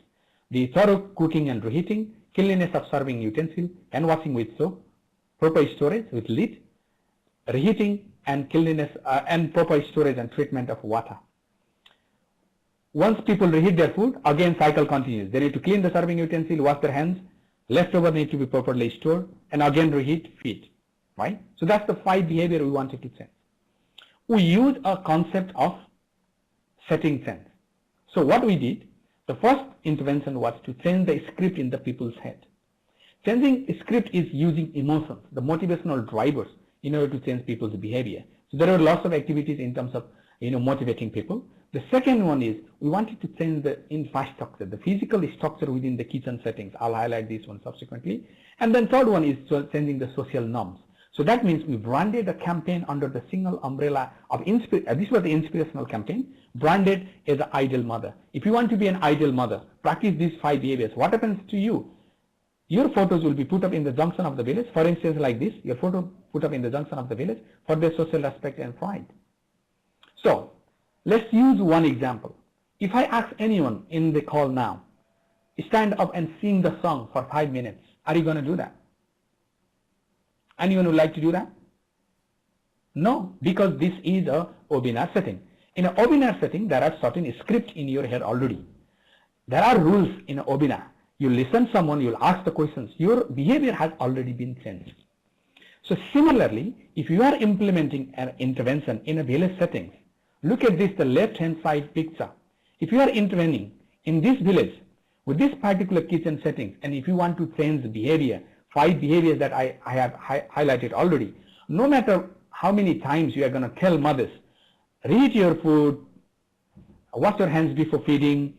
The thorough cooking and reheating, cleanliness of serving utensil, and washing with soap, proper storage with lid, reheating and cleanliness and proper storage and treatment of water. Once people reheat their food, again cycle continues. They need to clean the serving utensil, wash their hands, leftover need to be properly stored, and again reheat, feed, right? So that's the 5 behavior we wanted to change. We use a concept of setting sense. So what we did, the first intervention was to change the script in the people's head. Changing script is using emotions, the motivational drivers, in order to change people's behavior. So there are lots of activities in terms of motivating people. The second one is we wanted to change the infrastructure, the physical structure within the kitchen settings. I'll highlight this one subsequently. And then third one is changing the social norms. So that means we branded a campaign under the single umbrella of this was the inspirational campaign, branded as an ideal mother. If you want to be an ideal mother, practice these 5 behaviors. What happens to you? Your photos will be put up in the junction of the village. For instance, like this, your photo put up in the junction of the village for their social respect and pride. So let's use one example. If I ask anyone in the call now, stand up and sing the song for 5 minutes, are you going to do that? Anyone would like to do that? No, because this is a webinar setting. In a webinar setting, there are certain scripts in your head already. There are rules in a webinar. You listen someone, you'll ask the questions. Your behavior has already been changed. So similarly, if you are implementing an intervention in a village setting, look at this, the left-hand side picture. If you are intervening in this village with this particular kitchen setting, and if you want to change the behavior, 5 behaviors that I have highlighted already, no matter how many times you are going to tell mothers, reheat your food, wash your hands before feeding,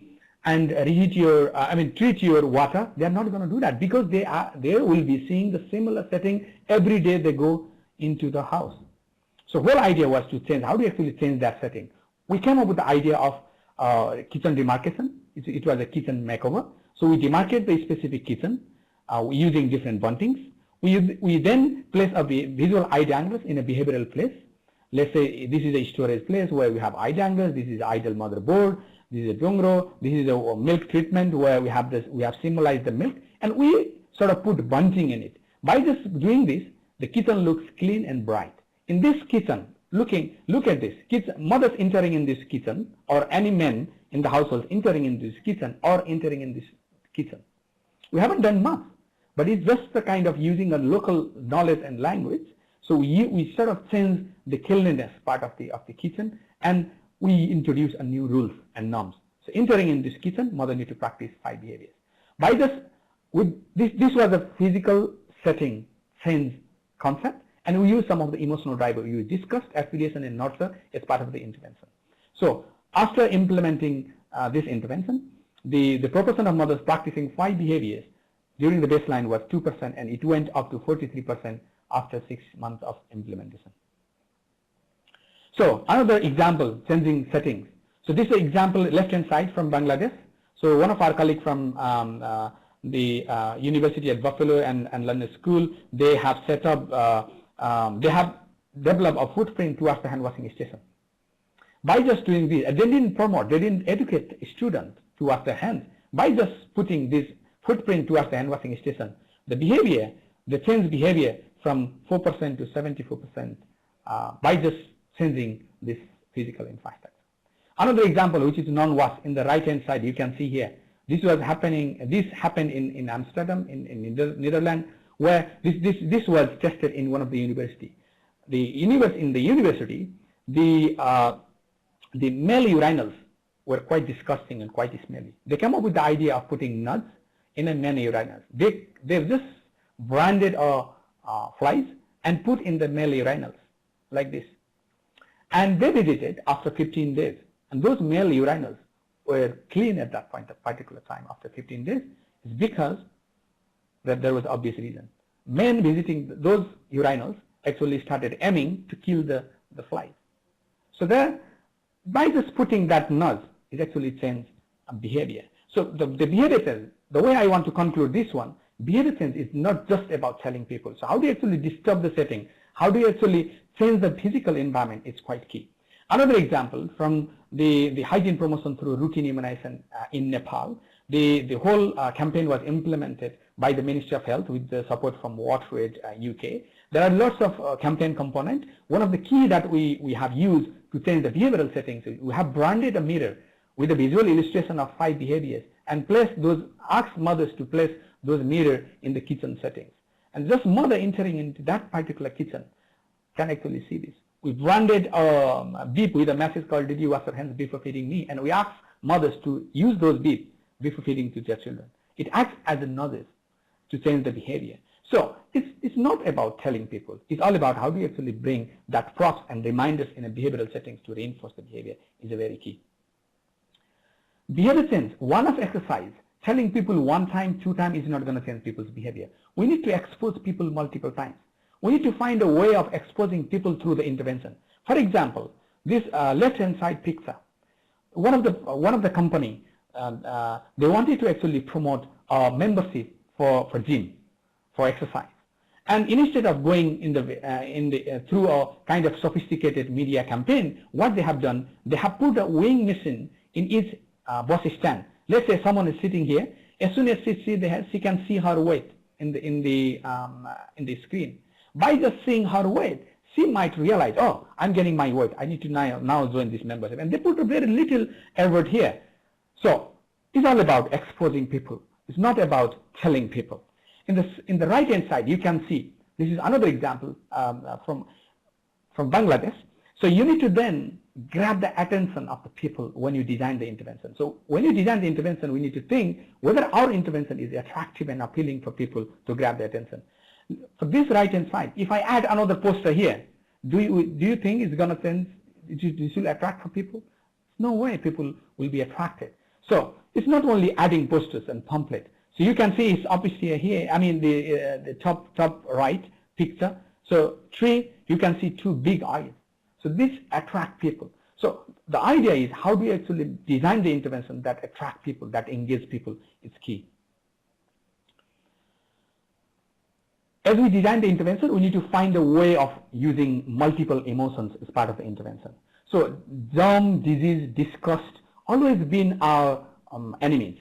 and reheat your, treat your water, they are not going to do that because they will be seeing the similar setting every day they go into the house. So whole idea was to change, how do you actually change that setting? We came up with the idea of kitchen demarcation. It was a kitchen makeover. So we demarcate the specific kitchen using different buntings. We then place a visual eye dangles in a behavioral place. Let's say this is a storage place where we have eye dangles, this is ideal motherboard, this is a jungro, this is a milk treatment where we have symbolized the milk, and we sort of put bunting in it. By just doing this, the kitchen looks clean and bright. In this kitchen, look at this, mothers entering in this kitchen, or any men in the household entering in this kitchen or entering in this kitchen. We haven't done much, but it's just the kind of using a local knowledge and language. So we sort of change the cleanliness part of the kitchen, and we introduce a new rules and norms. So entering in this kitchen, mother need to practice 5 behaviors. By this was a physical setting change concept, and we use some of the emotional drivers. We discussed affiliation and nurture as part of the intervention. So after implementing this intervention, the proportion of mothers practicing 5 behaviors during the baseline was 2%, and it went up to 43% after 6 months of implementation. So another example, changing settings. So this is an example left-hand side from Bangladesh. So one of our colleagues from the University at Buffalo and London School, they have set up, they have developed a footprint towards the hand washing station. By just doing this, they didn't promote, they didn't educate students to wash their hands. By just putting this footprint towards the hand washing station, the behavior, the change behavior from 4% to 74% by just changing this physical infrastructure. Another example, which is non-wash, in the right-hand side, you can see here. This happened in Amsterdam, in Netherlands, where this was tested in one of the university. In the university, the male urinals were quite disgusting and quite smelly. They came up with the idea of putting nuts in a male urinals. They've just branded flies and put in the male urinals like this. And they did it after 15 days. And those male urinals were clean at that point, a particular time after 15 days. It's because that there was obvious reason. Men visiting those urinals actually started aiming to kill the flies. So there, by just putting that nudge, it actually changed behavior. So the behavior change, the way I want to conclude this one, behavior change is not just about telling people. So how do you actually disturb the setting? How do you actually change the physical environment? It's quite key. Another example from the hygiene promotion through routine immunization in Nepal, the whole campaign was implemented by the Ministry of Health with the support from WaterAid UK. There are lots of campaign components. One of the key that we have used to change the behavioral settings is we have branded a mirror with a visual illustration of 5 behaviors and ask mothers to place those mirrors in the kitchen settings. And just mother entering into that particular kitchen can actually see this. We branded beep with a message called, "Did you wash your hands before feeding me?" And we ask mothers to use those beep before feeding to their children. It acts as a nudge to change the behavior. So it's not about telling people. It's all about how do you actually bring that props and reminders in a behavioral settings to reinforce the behavior is a very key. Behavior change, one-off exercise, telling people one time, 2 times is not going to change people's behavior. We need to expose people multiple times. We need to find a way of exposing people through the intervention. For example, this left-hand side picture, one of the company, they wanted to actually promote a membership for gym, for exercise. And instead of going through a kind of sophisticated media campaign, what they have done, they have put a weighing machine in each bus stand. Let's say someone is sitting here. As soon as she can see her weight in the screen. By just seeing her weight, she might realize, oh, I'm getting my weight. I need to now join this membership. And they put a very little effort here. So it's all about exposing people. It's not about telling people. In the right-hand side, you can see, this is another example from Bangladesh. So you need to then grab the attention of the people when you design the intervention. So when you design the intervention, we need to think whether our intervention is attractive and appealing for people to grab the attention. For this right-hand side, if I add another poster here, do you think it's going to change? This will attract for people? No way people will be attracted. So it's not only adding posters and pamphlet. So you can see it's up here. I mean the top right picture. So 3, you can see 2 big eyes. So this attract people. So the idea is how do you actually design the intervention that attract people, that engage people is key. As we design the intervention, we need to find a way of using multiple emotions as part of the intervention. So germ, disease, disgust, always been our enemies.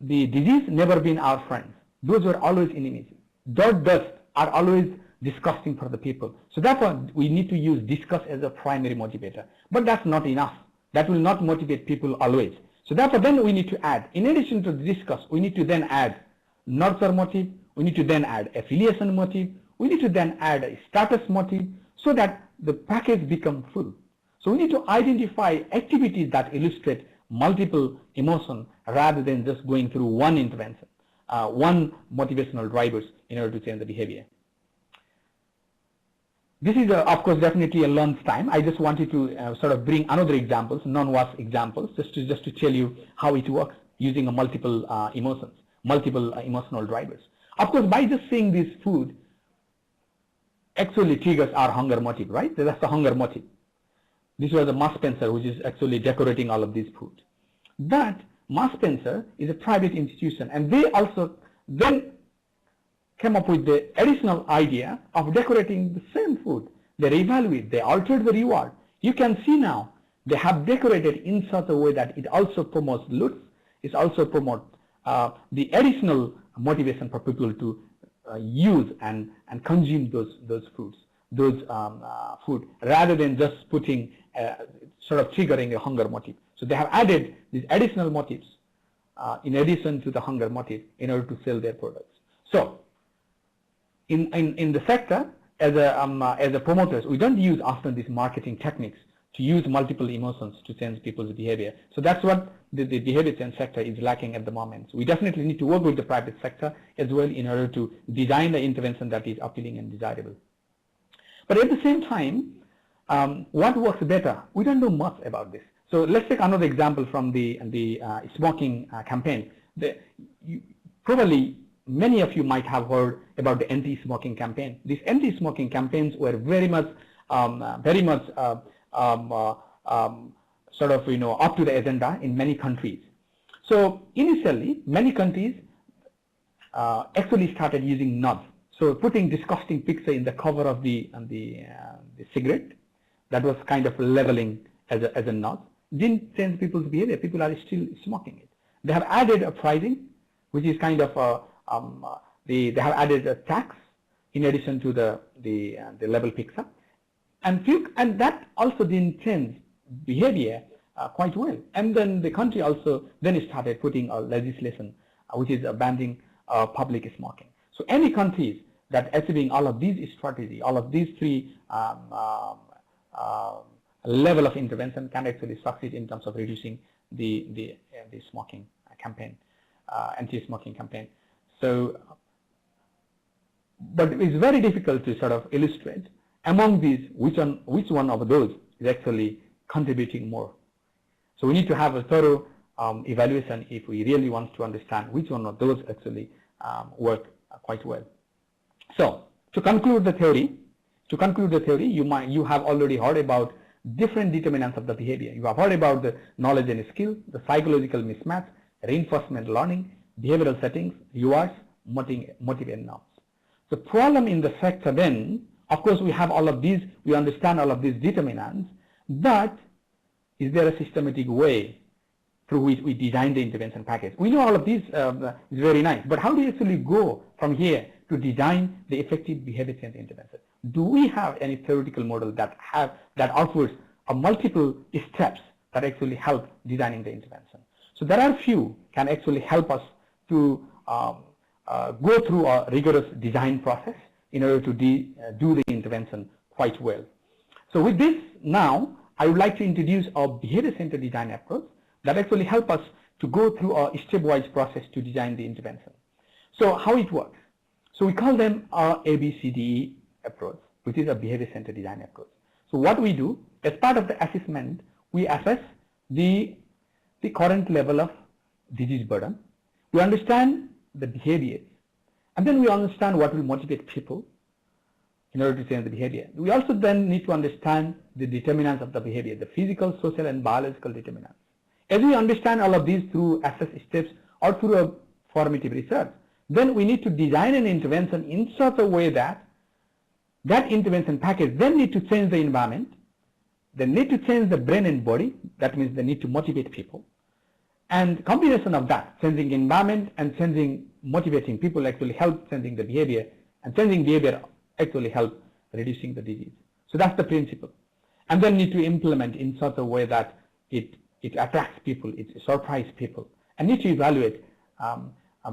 The disease never been our friends. Those were always enemies. Dust are always disgusting for the people. So therefore, we need to use disgust as a primary motivator. But that's not enough. That will not motivate people always. So therefore, then we need to add, in addition to the disgust, we need to then add nurture motive. We need to then add affiliation motive. We need to then add a status motive so that the package becomes full. So we need to identify activities that illustrate multiple emotions rather than just going through one intervention, one motivational drivers in order to change the behavior. This is, of course, definitely a lunch time. I just wanted to sort of bring another examples, non-wash examples, just to tell you how it works using a multiple emotions, multiple emotional drivers. Of course, by just seeing this food actually triggers our hunger motive, right? That's the hunger motive. This was a Marks Spencer, which is actually decorating all of this food. But Marks Spencer is a private institution, and they also then came up with the additional idea of decorating the same food. They reevaluate, they altered the reward. You can see now they have decorated in such a way that it also promotes looks, it also promotes the additional motivation for people to use and consume those foods, food, rather than just putting sort of triggering a hunger motive. So they have added these additional motives in addition to the hunger motive in order to sell their products. So in the sector, as a promoters, we don't use often these marketing techniques to use multiple emotions to change people's behavior. So that's what the behavior change sector is lacking at the moment. So we definitely need to work with the private sector as well in order to design the intervention that is appealing and desirable. But at the same time, what works better? We don't know much about this. So let's take another example from the smoking campaign. Probably many of you might have heard about the anti-smoking campaign. These anti-smoking campaigns were very much sort of up to the agenda in many countries. So initially, many countries actually started using nuts. So putting disgusting picture in the cover of the cigarette, that was kind of leveling as a nut. Didn't change people's behavior. People are still smoking it. They have added a pricing, which is kind of they have added a tax in addition to the level picture, and that also didn't change behavior quite well. And then the country also then started putting a legislation which is banning public smoking. So any countries that achieving all of these strategies, all of these three level of intervention can actually succeed in terms of reducing the smoking campaign, anti-smoking campaign. So, but it's very difficult to sort of illustrate among these which one of those is actually contributing more. So we need to have a thorough evaluation if we really want to understand which one of those actually work quite well. So to conclude the theory, you have already heard about different determinants of the behavior. You have heard about the knowledge and skill, the psychological mismatch, reinforcement learning, behavioral settings, rewards, motive and norms. The problem in the sector then, of course, we have all of these, we understand all of these determinants, but is there a systematic way through which we design the intervention package? We know all of these is very nice, but how do you actually go from here to design the effective behavior change intervention? Do we have any theoretical model that offers a multiple steps that actually help designing the intervention? So there are few can actually help us to go through a rigorous design process in order to do the intervention quite well. So with this, now I would like to introduce a behavior-centered design approach that actually help us to go through a stepwise process to design the intervention. So how it works? So we call them our ABCDE approach, which is a behavior-centered design approach. So what we do, as part of the assessment, we assess the current level of disease burden. We understand the behaviors, and then we understand what will motivate people in order to change the behavior. We also then need to understand the determinants of the behavior, the physical, social, and biological determinants. As we understand all of these through assess steps or through a formative research, then we need to design an intervention in such a way that that intervention package then need to change the environment, they need to change the brain and body, that means they need to motivate people. And combination of that, changing environment and changing motivating people actually help changing the behavior, and changing behavior actually help reducing the disease. So that's the principle. And then need to implement in such a way that it attracts people, it surprises people, and need to evaluate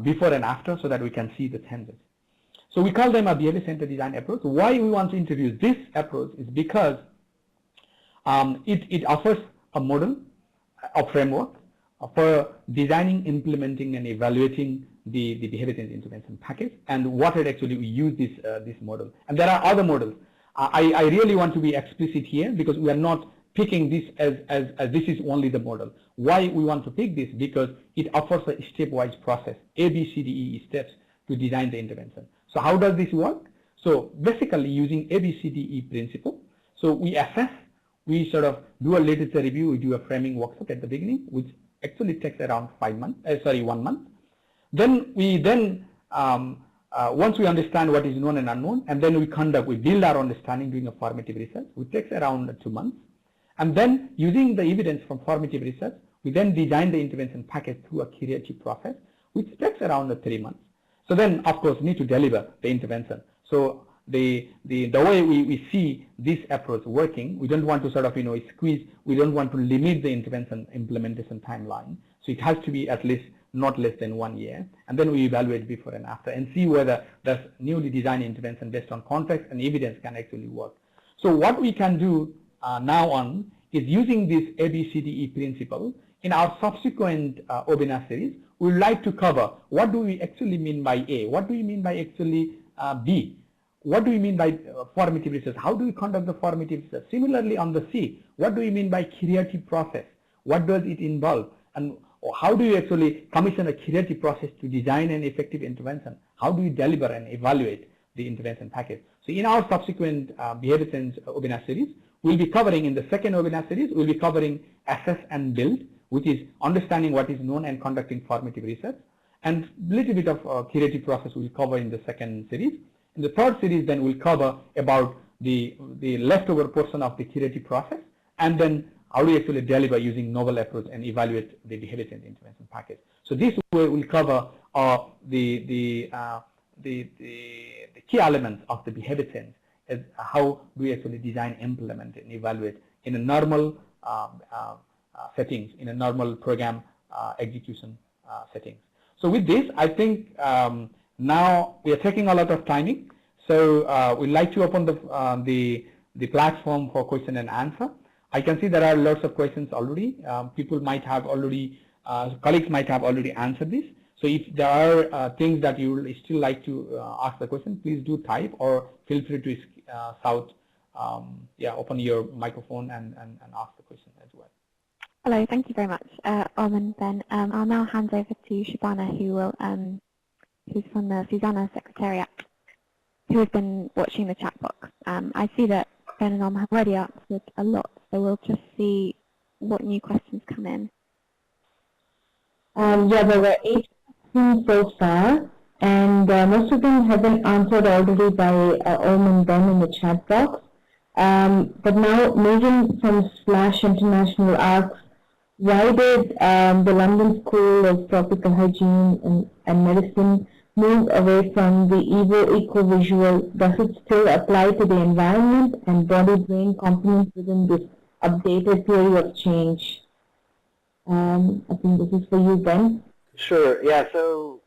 before and after so that we can see the changes. So we call them a behavior-centered design approach. Why we want to introduce this approach is because it offers a model, a framework for designing, implementing, and evaluating the behavior change intervention package, and WaterAid actually we use this model. And there are other models. I really want to be explicit here because we are not picking this as this is only the model. Why we want to pick this? Because it offers a stepwise process, ABCDE steps to design the intervention. So how does this work? So basically using ABCDE principle. So we assess, we sort of do a literature review, we do a framing workshop at the beginning, which actually takes around 1 month. Then we once we understand what is known and unknown, and then we build our understanding doing a formative research, which takes around 2 months. And then using the evidence from formative research, we then design the intervention package through a curative process, which takes around 3 months. So then, of course, need to deliver the intervention. So the way we see this approach working, we don't want to sort of squeeze, we don't want to limit the intervention implementation timeline. So it has to be at least not less than 1 year, and then we evaluate before and after and see whether this newly designed intervention based on context and evidence can actually work. So what we can do now on is using this ABCDE principle in our subsequent webinar series. We would like to cover what do we actually mean by A, what do we mean by actually B, what do we mean by formative research, how do we conduct the formative research. Similarly on the C, what do we mean by curative process, what does it involve, and how do you actually commission a curative process to design an effective intervention, how do you deliver and evaluate the intervention package. So in our subsequent behavior change webinar series, we'll be covering, in the second webinar series, we'll be covering assess and build, which is understanding what is known and conducting formative research, and a little bit of curative process we'll cover in the second series. In the third series, then we'll cover about the leftover portion of the curative process, and then how do you actually deliver using novel approach and evaluate the behavior change intervention package. So this way will cover the key elements of the behavior change, as how do we actually design, implement, and evaluate in a normal settings, in a normal program execution settings. So with this, I think now we are taking a lot of timing. So we'd like to open the platform for question and answer. I can see there are lots of questions already. People might have already, colleagues might have already answered this. So if there are things that you will still like to ask the question, please do type or feel free to shout, open your microphone and ask the question as well. Hello, thank you very much, and Ben. I'll now hand over to Shabana, who's from the SuSanA Secretariat, who has been watching the chat box. I see that Ben and Om have already answered a lot, so we'll just see what new questions come in. There were 8 questions so far, and most of them have been answered already by Om and Ben in the chat box. But now Megan from Splash International asks, why did the London School of Tropical Hygiene and Medicine move away from the eco-visual? Does it still apply to the environment and body-brain components within this updated theory of change? I think this is for you, Ben. Sure. Yeah. So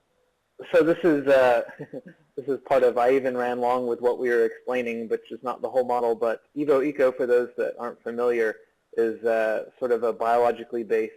this is this is part of. I even ran along with what we were explaining, which is not the whole model. But eco, for those that aren't familiar, is sort of a biologically based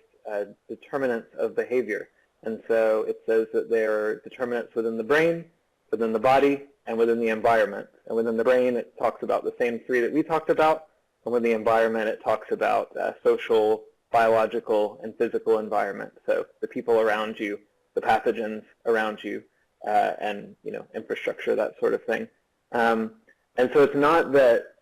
determinant of behavior. And so it says that there are determinants within the brain, within the body, and within the environment. And within the brain, it talks about the same 3 that we talked about. And within the environment, it talks about social, biological, and physical environment. So the people around you, the pathogens around you, and infrastructure, that sort of thing. And so it's not that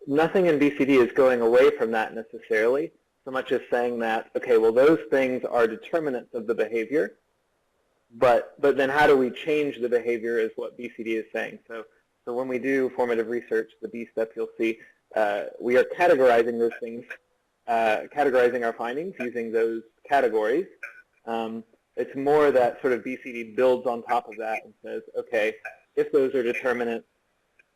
nothing in BCD is going away from that necessarily, so much as saying that, okay, well, those things are determinants of the behavior, but then how do we change the behavior is what BCD is saying. So when we do formative research, the B step, you'll see we are categorizing those things, categorizing our findings using those categories. It's more that sort of BCD builds on top of that and says, okay, if those are determinants,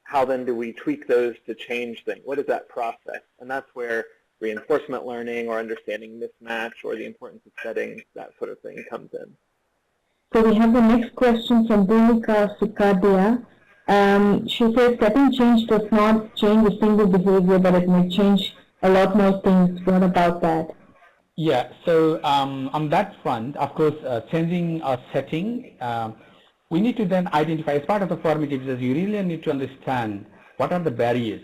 how then do we tweak those to change things? What is that process? And that's where reinforcement learning or understanding mismatch or the importance of settings, that sort of thing comes in. So we have the next question from Bhumika Sikadia. She says setting change does not change a single behavior, but it may change a lot more things. What about that? Yeah, so on that front, of course, changing a setting, we need to then identify, as part of the formative research, you really need to understand what are the barriers.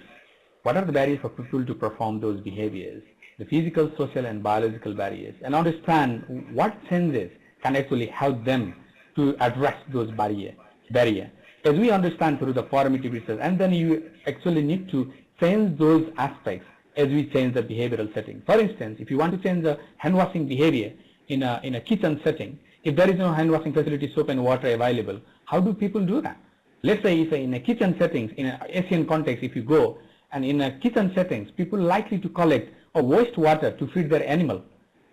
What are the barriers for people to perform those behaviors, the physical, social, and biological barriers, and understand what changes can actually help them to address those barriers. As we understand through the formative research, and then you actually need to change those aspects as we change the behavioral setting. For instance, if you want to change the hand washing behavior in a kitchen setting, if there is no hand washing facility, soap and water available, how do people do that? Let's say if in a kitchen settings, in an Asian context, if you go, and in a kitchen settings, people likely to collect or waste water to feed their animal.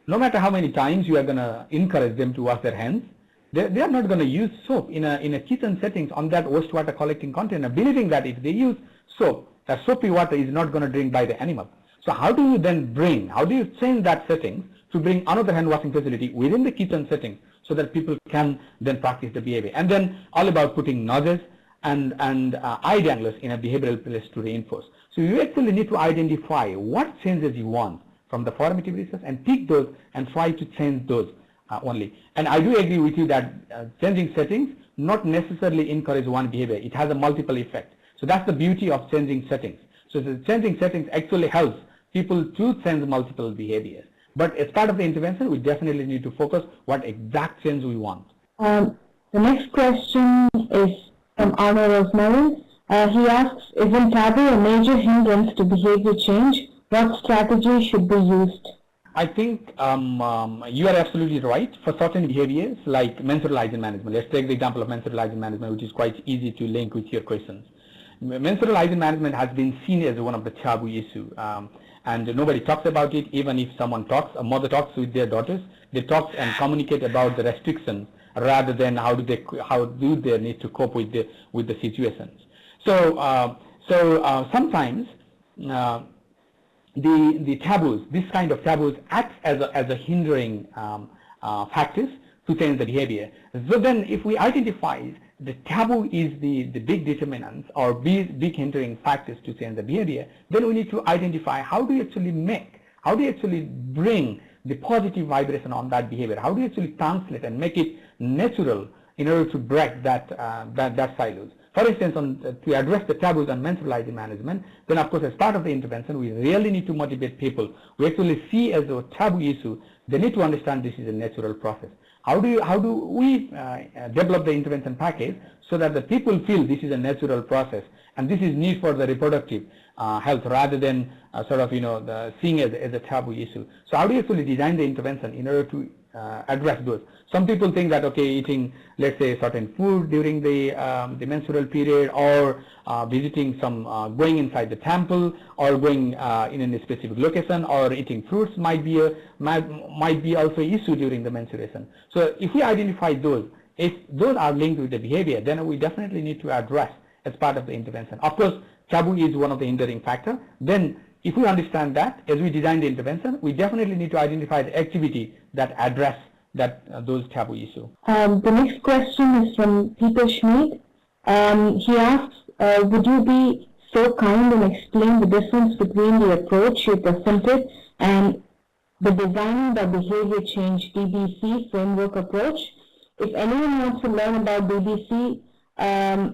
No matter how many times you are going to encourage them to wash their hands, they are not going to use soap in a kitchen settings on that wastewater collecting container, believing that if they use soap, that soapy water is not going to drink by the animal. So how do you then how do you change that setting to bring another hand washing facility within the kitchen setting so that people can then practice the behavior? And then all about putting nudges and eye danglers in a behavioral place to reinforce. So you actually need to identify what changes you want from the formative research and pick those and try to change those only. And I do agree with you that changing settings not necessarily encourage one behavior. It has a multiple effect. So that's the beauty of changing settings. So the changing settings actually helps people to change multiple behaviors. But as part of the intervention, we definitely need to focus what exact change we want. The next question is from Arno Rosemary. He asks, isn't taboo a major hindrance to behavior change? What strategy should be used? I think you are absolutely right. For certain behaviors like menstrual hygiene management, let's take the example of menstrual hygiene management, which is quite easy to link with your questions. Menstrual hygiene management has been seen as one of the taboo issue, and nobody talks about it. Even if someone talks, a mother talks with their daughters, they talk and communicate about the restrictions rather than how do they need to cope with the situations. So sometimes the taboos, this kind of taboos acts as a hindering factors to change the behavior. So then if we identify the taboo is the big determinants or big hindering factors to change the behavior, then we need to identify how do you actually bring the positive vibration on that behavior, how do you actually translate and make it natural in order to break that silos. For instance, to address the taboos on menstrual hygiene management, then of course as part of the intervention, we really need to motivate people who actually see as a taboo issue. They need to understand this is a natural process. How do we develop the intervention package so that the people feel this is a natural process and this is need for the reproductive health rather than seeing as a taboo issue. So how do you actually design the intervention in order to address those? Some people think that eating, let's say, certain food during the menstrual period, or visiting some going inside the temple, or going in a specific location, or eating fruits might be also an issue during the menstruation. So if we identify those, if those are linked with the behavior, then we definitely need to address as part of the intervention. Of course, taboo is one of the hindering factor. Then if we understand that, as we design the intervention, we definitely need to identify the activity that address those taboo issues. The next question is from Peter Schmid. He asks, would you be so kind and explain the difference between the approach you presented and the Designing by Behavior Change DBC framework approach? If anyone wants to learn about DBC,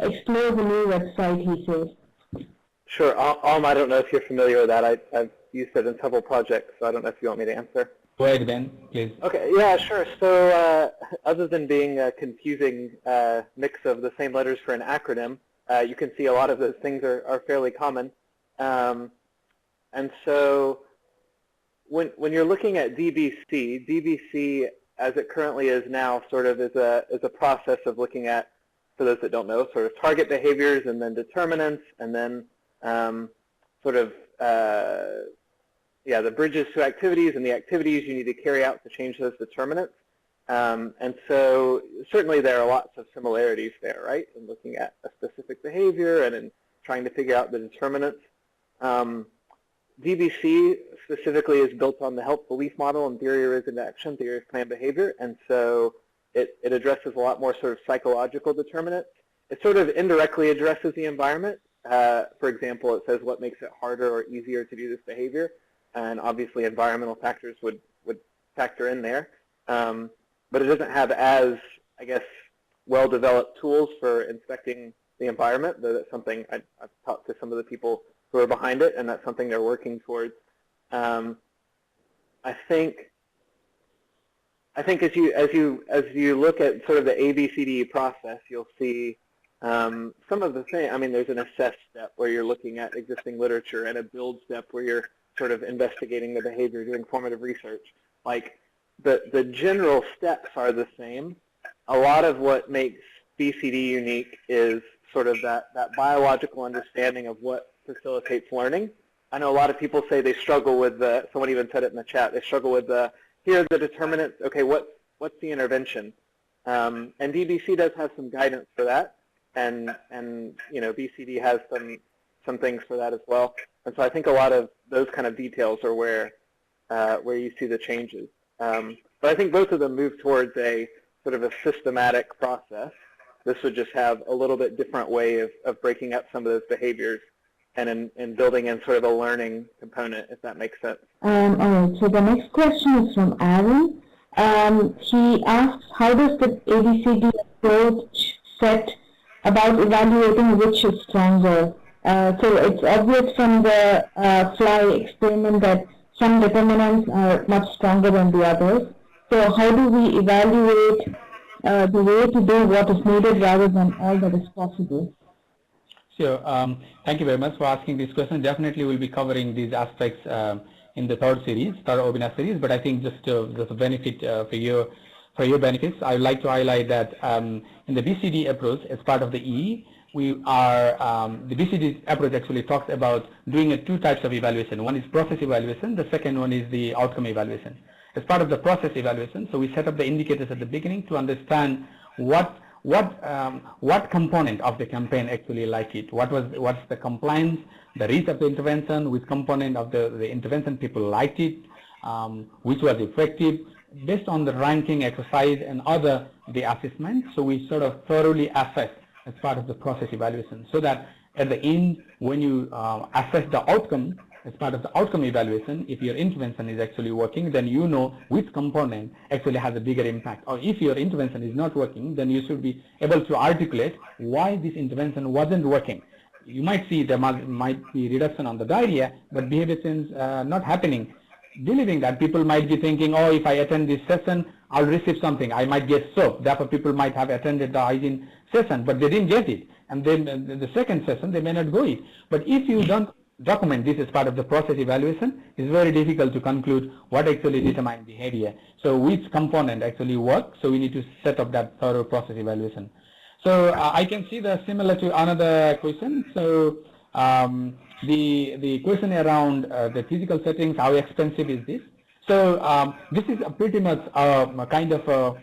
explore the new website, he says. Sure. I don't know if you're familiar with that. I've used it in several projects, so I don't know if you want me to answer. Go ahead, Ben, please. Okay, yeah, sure. So other than being a confusing mix of the same letters for an acronym, you can see a lot of those things are fairly common. And so when you're looking at DBC as it currently is now sort of is a process of looking at, for those that don't know, sort of target behaviors and then determinants and then the bridges to activities and the activities you need to carry out to change those determinants. And so certainly there are lots of similarities there, right, in looking at a specific behavior and in trying to figure out the determinants. DBC specifically is built on the health belief model and theory of reason action, theory of planned behavior, and so it addresses a lot more sort of psychological determinants. It sort of indirectly addresses the environment. For example, it says what makes it harder or easier to do this behavior, and obviously environmental factors would factor in there. But it doesn't have as, I guess, well-developed tools for inspecting the environment, though that's something I've talked to some of the people who are behind it, and that's something they're working towards. I think as you look at sort of the ABCDE process, you'll see some of the things. I mean, there's an assess step where you're looking at existing literature, and a build step where you're sort of investigating the behavior, doing formative research. Like the general steps are the same. A lot of what makes BCD unique is sort of that biological understanding of what facilitates learning. I know a lot of people say they struggle with someone even said it in the chat, they struggle with here are the determinants, okay, what's the intervention? And DBC does have some guidance for that, and you know, BCD has some things for that as well. And so I think a lot of those kind of details are where you see the changes. But I think both of them move towards a sort of a systematic process. This would just have a little bit different way of breaking up some of those behaviors and in building in sort of a learning component, if that makes sense. All right, so the next question is from Aaron. He asks, how does the ABCD approach set about evaluating which is stronger? So it's obvious from the fly experiment that some determinants are much stronger than the others. So how do we evaluate the way to do what is needed rather than all that is possible? Sure. Thank you very much for asking this question. Definitely we'll be covering these aspects in the third webinar series, but I think just a benefit for your benefits, I would like to highlight that in the BCD approach, as part of the E, we are, the BCD approach actually talks about doing two types of evaluation. One is process evaluation, the second one is the outcome evaluation. As part of the process evaluation, so we set up the indicators at the beginning to understand what what component of the campaign actually like it? What's the compliance, the reach of the intervention, which component of the intervention people liked it, which was effective, based on the ranking exercise and other the assessment. So we sort of thoroughly assess as part of the process evaluation, so that at the end, when you assess the outcome as part of the outcome evaluation, if your intervention is actually working, then you know which component actually has a bigger impact. Or if your intervention is not working, then you should be able to articulate why this intervention wasn't working. You might see there might be reduction on the diarrhea, but behavior change not happening. Believing that people might be thinking, oh, if I attend this session, I'll receive something. I might get soap. Therefore, people might have attended the hygiene session, but they didn't get it. And then the second session, they may not go it. But if you don't document this as part of the process evaluation, it's very difficult to conclude what actually determines behavior. So which component actually works? So we need to set up that thorough process evaluation. So I can see the similar to another question. So the question around the physical settings, how expensive is this? So this is a pretty much a kind of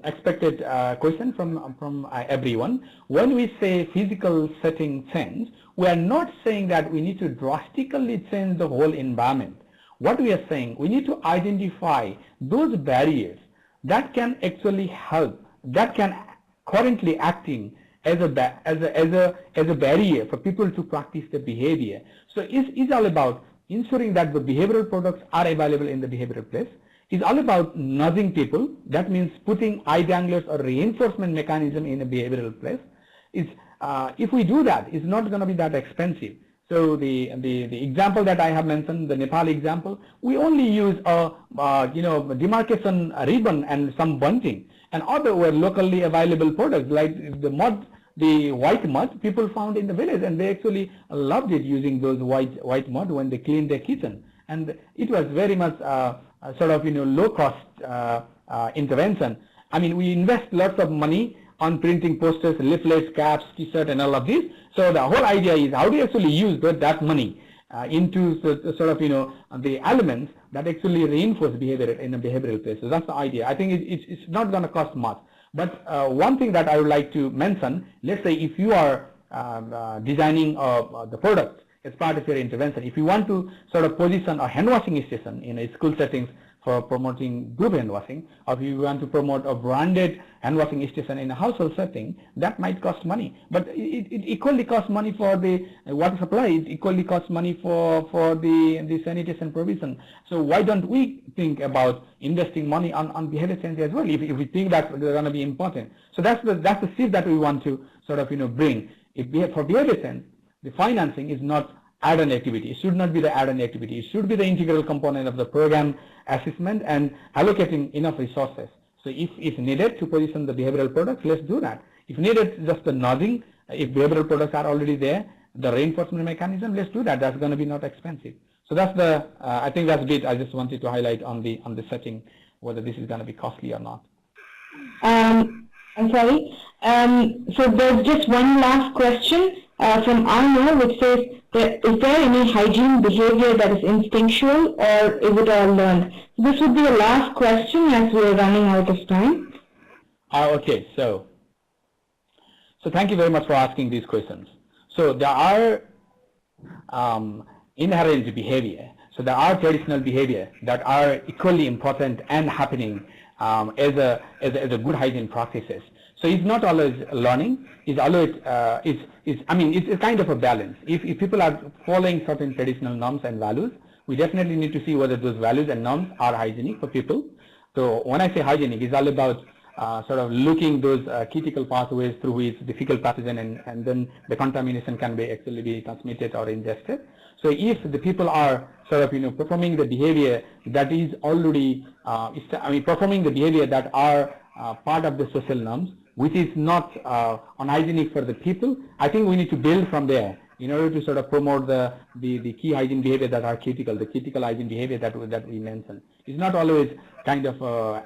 expected question from everyone. When we say physical setting change, we are not saying that we need to drastically change the whole environment. What we are saying, we need to identify those barriers that can actually help, that can currently acting as a barrier for people to practice the behavior. So it's all about ensuring that the behavioral products are available in the behavioral place. It's all about nudging people. That means putting eye danglers or reinforcement mechanism in a behavioral place. If we do that, it's not going to be that expensive. So the example that I have mentioned, the Nepal example, we only use a demarcation ribbon and some bunting, and other were locally available products like the mud, the white mud people found in the village, and they actually loved it, using those white mud when they cleaned their kitchen. And it was very much sort of low cost intervention. I mean, we invest lots of money on printing posters, leaflets, caps, t-shirt, and all of this. So the whole idea is how do you actually use that money into sort of the elements that actually reinforce behavior in a behavioral place. So that's the idea. I think it's not going to cost much. But one thing that I would like to mention, let's say if you are designing the product as part of your intervention, if you want to sort of position a hand washing station in a school settings for promoting group hand washing, or if you want to promote a branded hand washing station in a household setting, that might cost money. But it equally costs money for the water supply, it equally costs money for the sanitation provision. So why don't we think about investing money on behavior change as well, if we think that they're going to be important. So that's the shift that we want to sort of bring. For behavior change, the financing is not add-on activity. It should not be the add-on activity. It should be the integral component of the program assessment and allocating enough resources. So if needed to position the behavioral products, let's do that. If needed, just the nudging. If behavioral products are already there, the reinforcement mechanism, let's do that. That's going to be not expensive. So that's the I think that's a bit I just wanted to highlight on the setting, whether this is going to be costly or not. I'm sorry. So there's just one last question from Arno, which says, is there any hygiene behavior that is instinctual, or is it all learned? This would be the last question as we are running out of time. Okay, so thank you very much for asking these questions. So there are inherent behavior. So there are traditional behavior that are equally important and happening as a good hygiene practices. So it's not always learning. It's always it's a kind of a balance. If people are following certain traditional norms and values, we definitely need to see whether those values and norms are hygienic for people. So when I say hygienic, it's all about sort of looking those critical pathways through which the fecal pathogen and then the contamination can be actually be transmitted or ingested. So if the people are sort of performing the behavior that is already performing the behavior that are part of the social norms, which is not unhygienic for the people, I think we need to build from there in order to sort of promote the key hygiene behavior that are critical, the critical hygiene behavior that we mentioned. It's not always kind of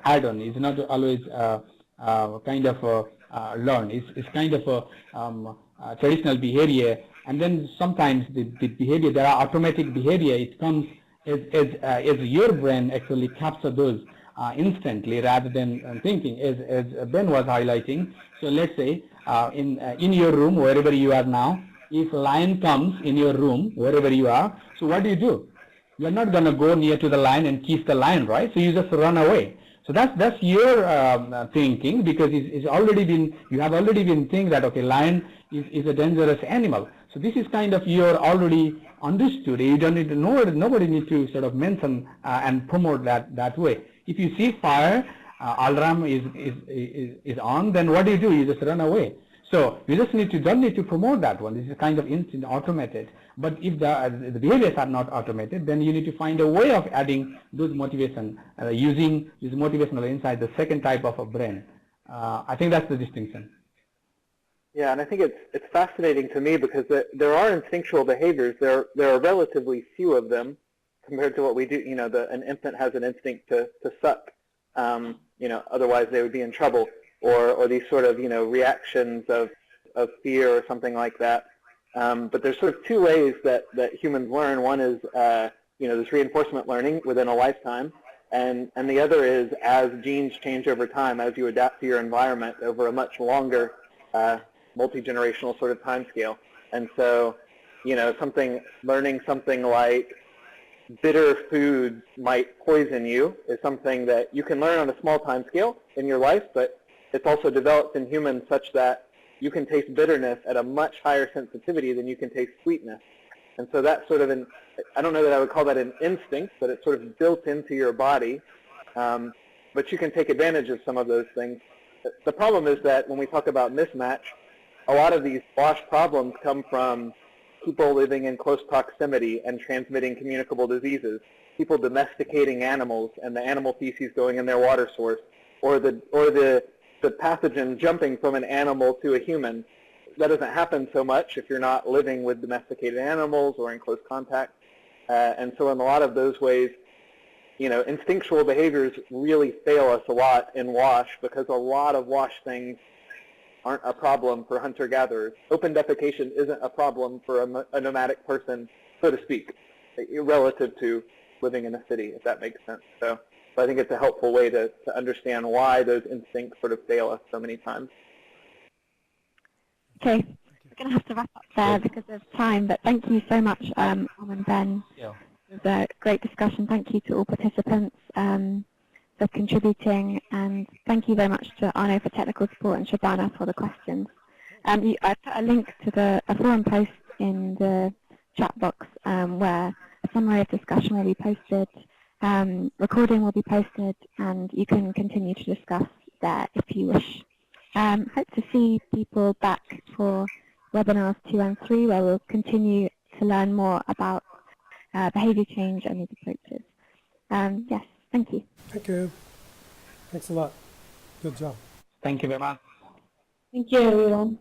add-on. It's not always kind of learn. It's kind of traditional behavior, and then sometimes the behavior, there are automatic behavior. It comes as your brain actually captures those instantly rather than thinking, as Ben was highlighting. So let's say in your room, wherever you are now, if lion comes in your room, wherever you are, so what do? You're not going to go near to the lion and kiss the lion, right? So you just run away. So that's your thinking, because it's already been, you have already been thinking that, okay, lion is a dangerous animal. So this is kind of, you're already understood. You don't need to know, nobody needs to sort of mention and promote that way. If you see fire, alarm is on, then what do? You just run away. So you just don't need to promote that one. This is kind of instant automated. But if the behaviors are not automated, then you need to find a way of adding those motivation, using this motivational insight, the second type of a brain. I think that's the distinction. Yeah, and I think it's fascinating to me because there are instinctual behaviors. There are relatively few of them compared to what we do. You know, an infant has an instinct to suck. You know, otherwise they would be in trouble. Or these sort of, you know, reactions of fear or something like that. But there's sort of two ways that humans learn. One is, you know, this reinforcement learning within a lifetime, and the other is as genes change over time, as you adapt to your environment over a much longer multi-generational sort of time scale. And so, you know, learning something like bitter foods might poison you is something that you can learn on a small time scale in your life, but it's also developed in humans such that you can taste bitterness at a much higher sensitivity than you can taste sweetness. And so that's sort of I don't know that I would call that an instinct, but it's sort of built into your body. But you can take advantage of some of those things. The problem is that when we talk about mismatch, a lot of these wash problems come from people living in close proximity and transmitting communicable diseases, people domesticating animals and the animal feces going in their water source, or the pathogen jumping from an animal to a human. That doesn't happen so much if you're not living with domesticated animals or in close contact. And so in a lot of those ways, you know, instinctual behaviors really fail us a lot in WASH because a lot of WASH things aren't a problem for hunter-gatherers. Open defecation isn't a problem for a nomadic person, so to speak, relative to living in a city, if that makes sense. So I think it's a helpful way to understand why those instincts sort of fail us so many times. Okay, we're going to have to wrap up there because of time, but thank you so much, Om and Ben. Yeah. It was a great discussion. Thank you to all participants for contributing, and thank you very much to Arno for technical support and Shabana for the questions. I put a link to a forum post in the chat box where a summary of discussion will be posted, recording will be posted, and you can continue to discuss there if you wish. Hope to see people back for webinars 2 and 3, where we'll continue to learn more about behavior change and these approaches. Yes, thank you. Thank you. Thanks a lot. Good job. Thank you very much. Thank you, everyone.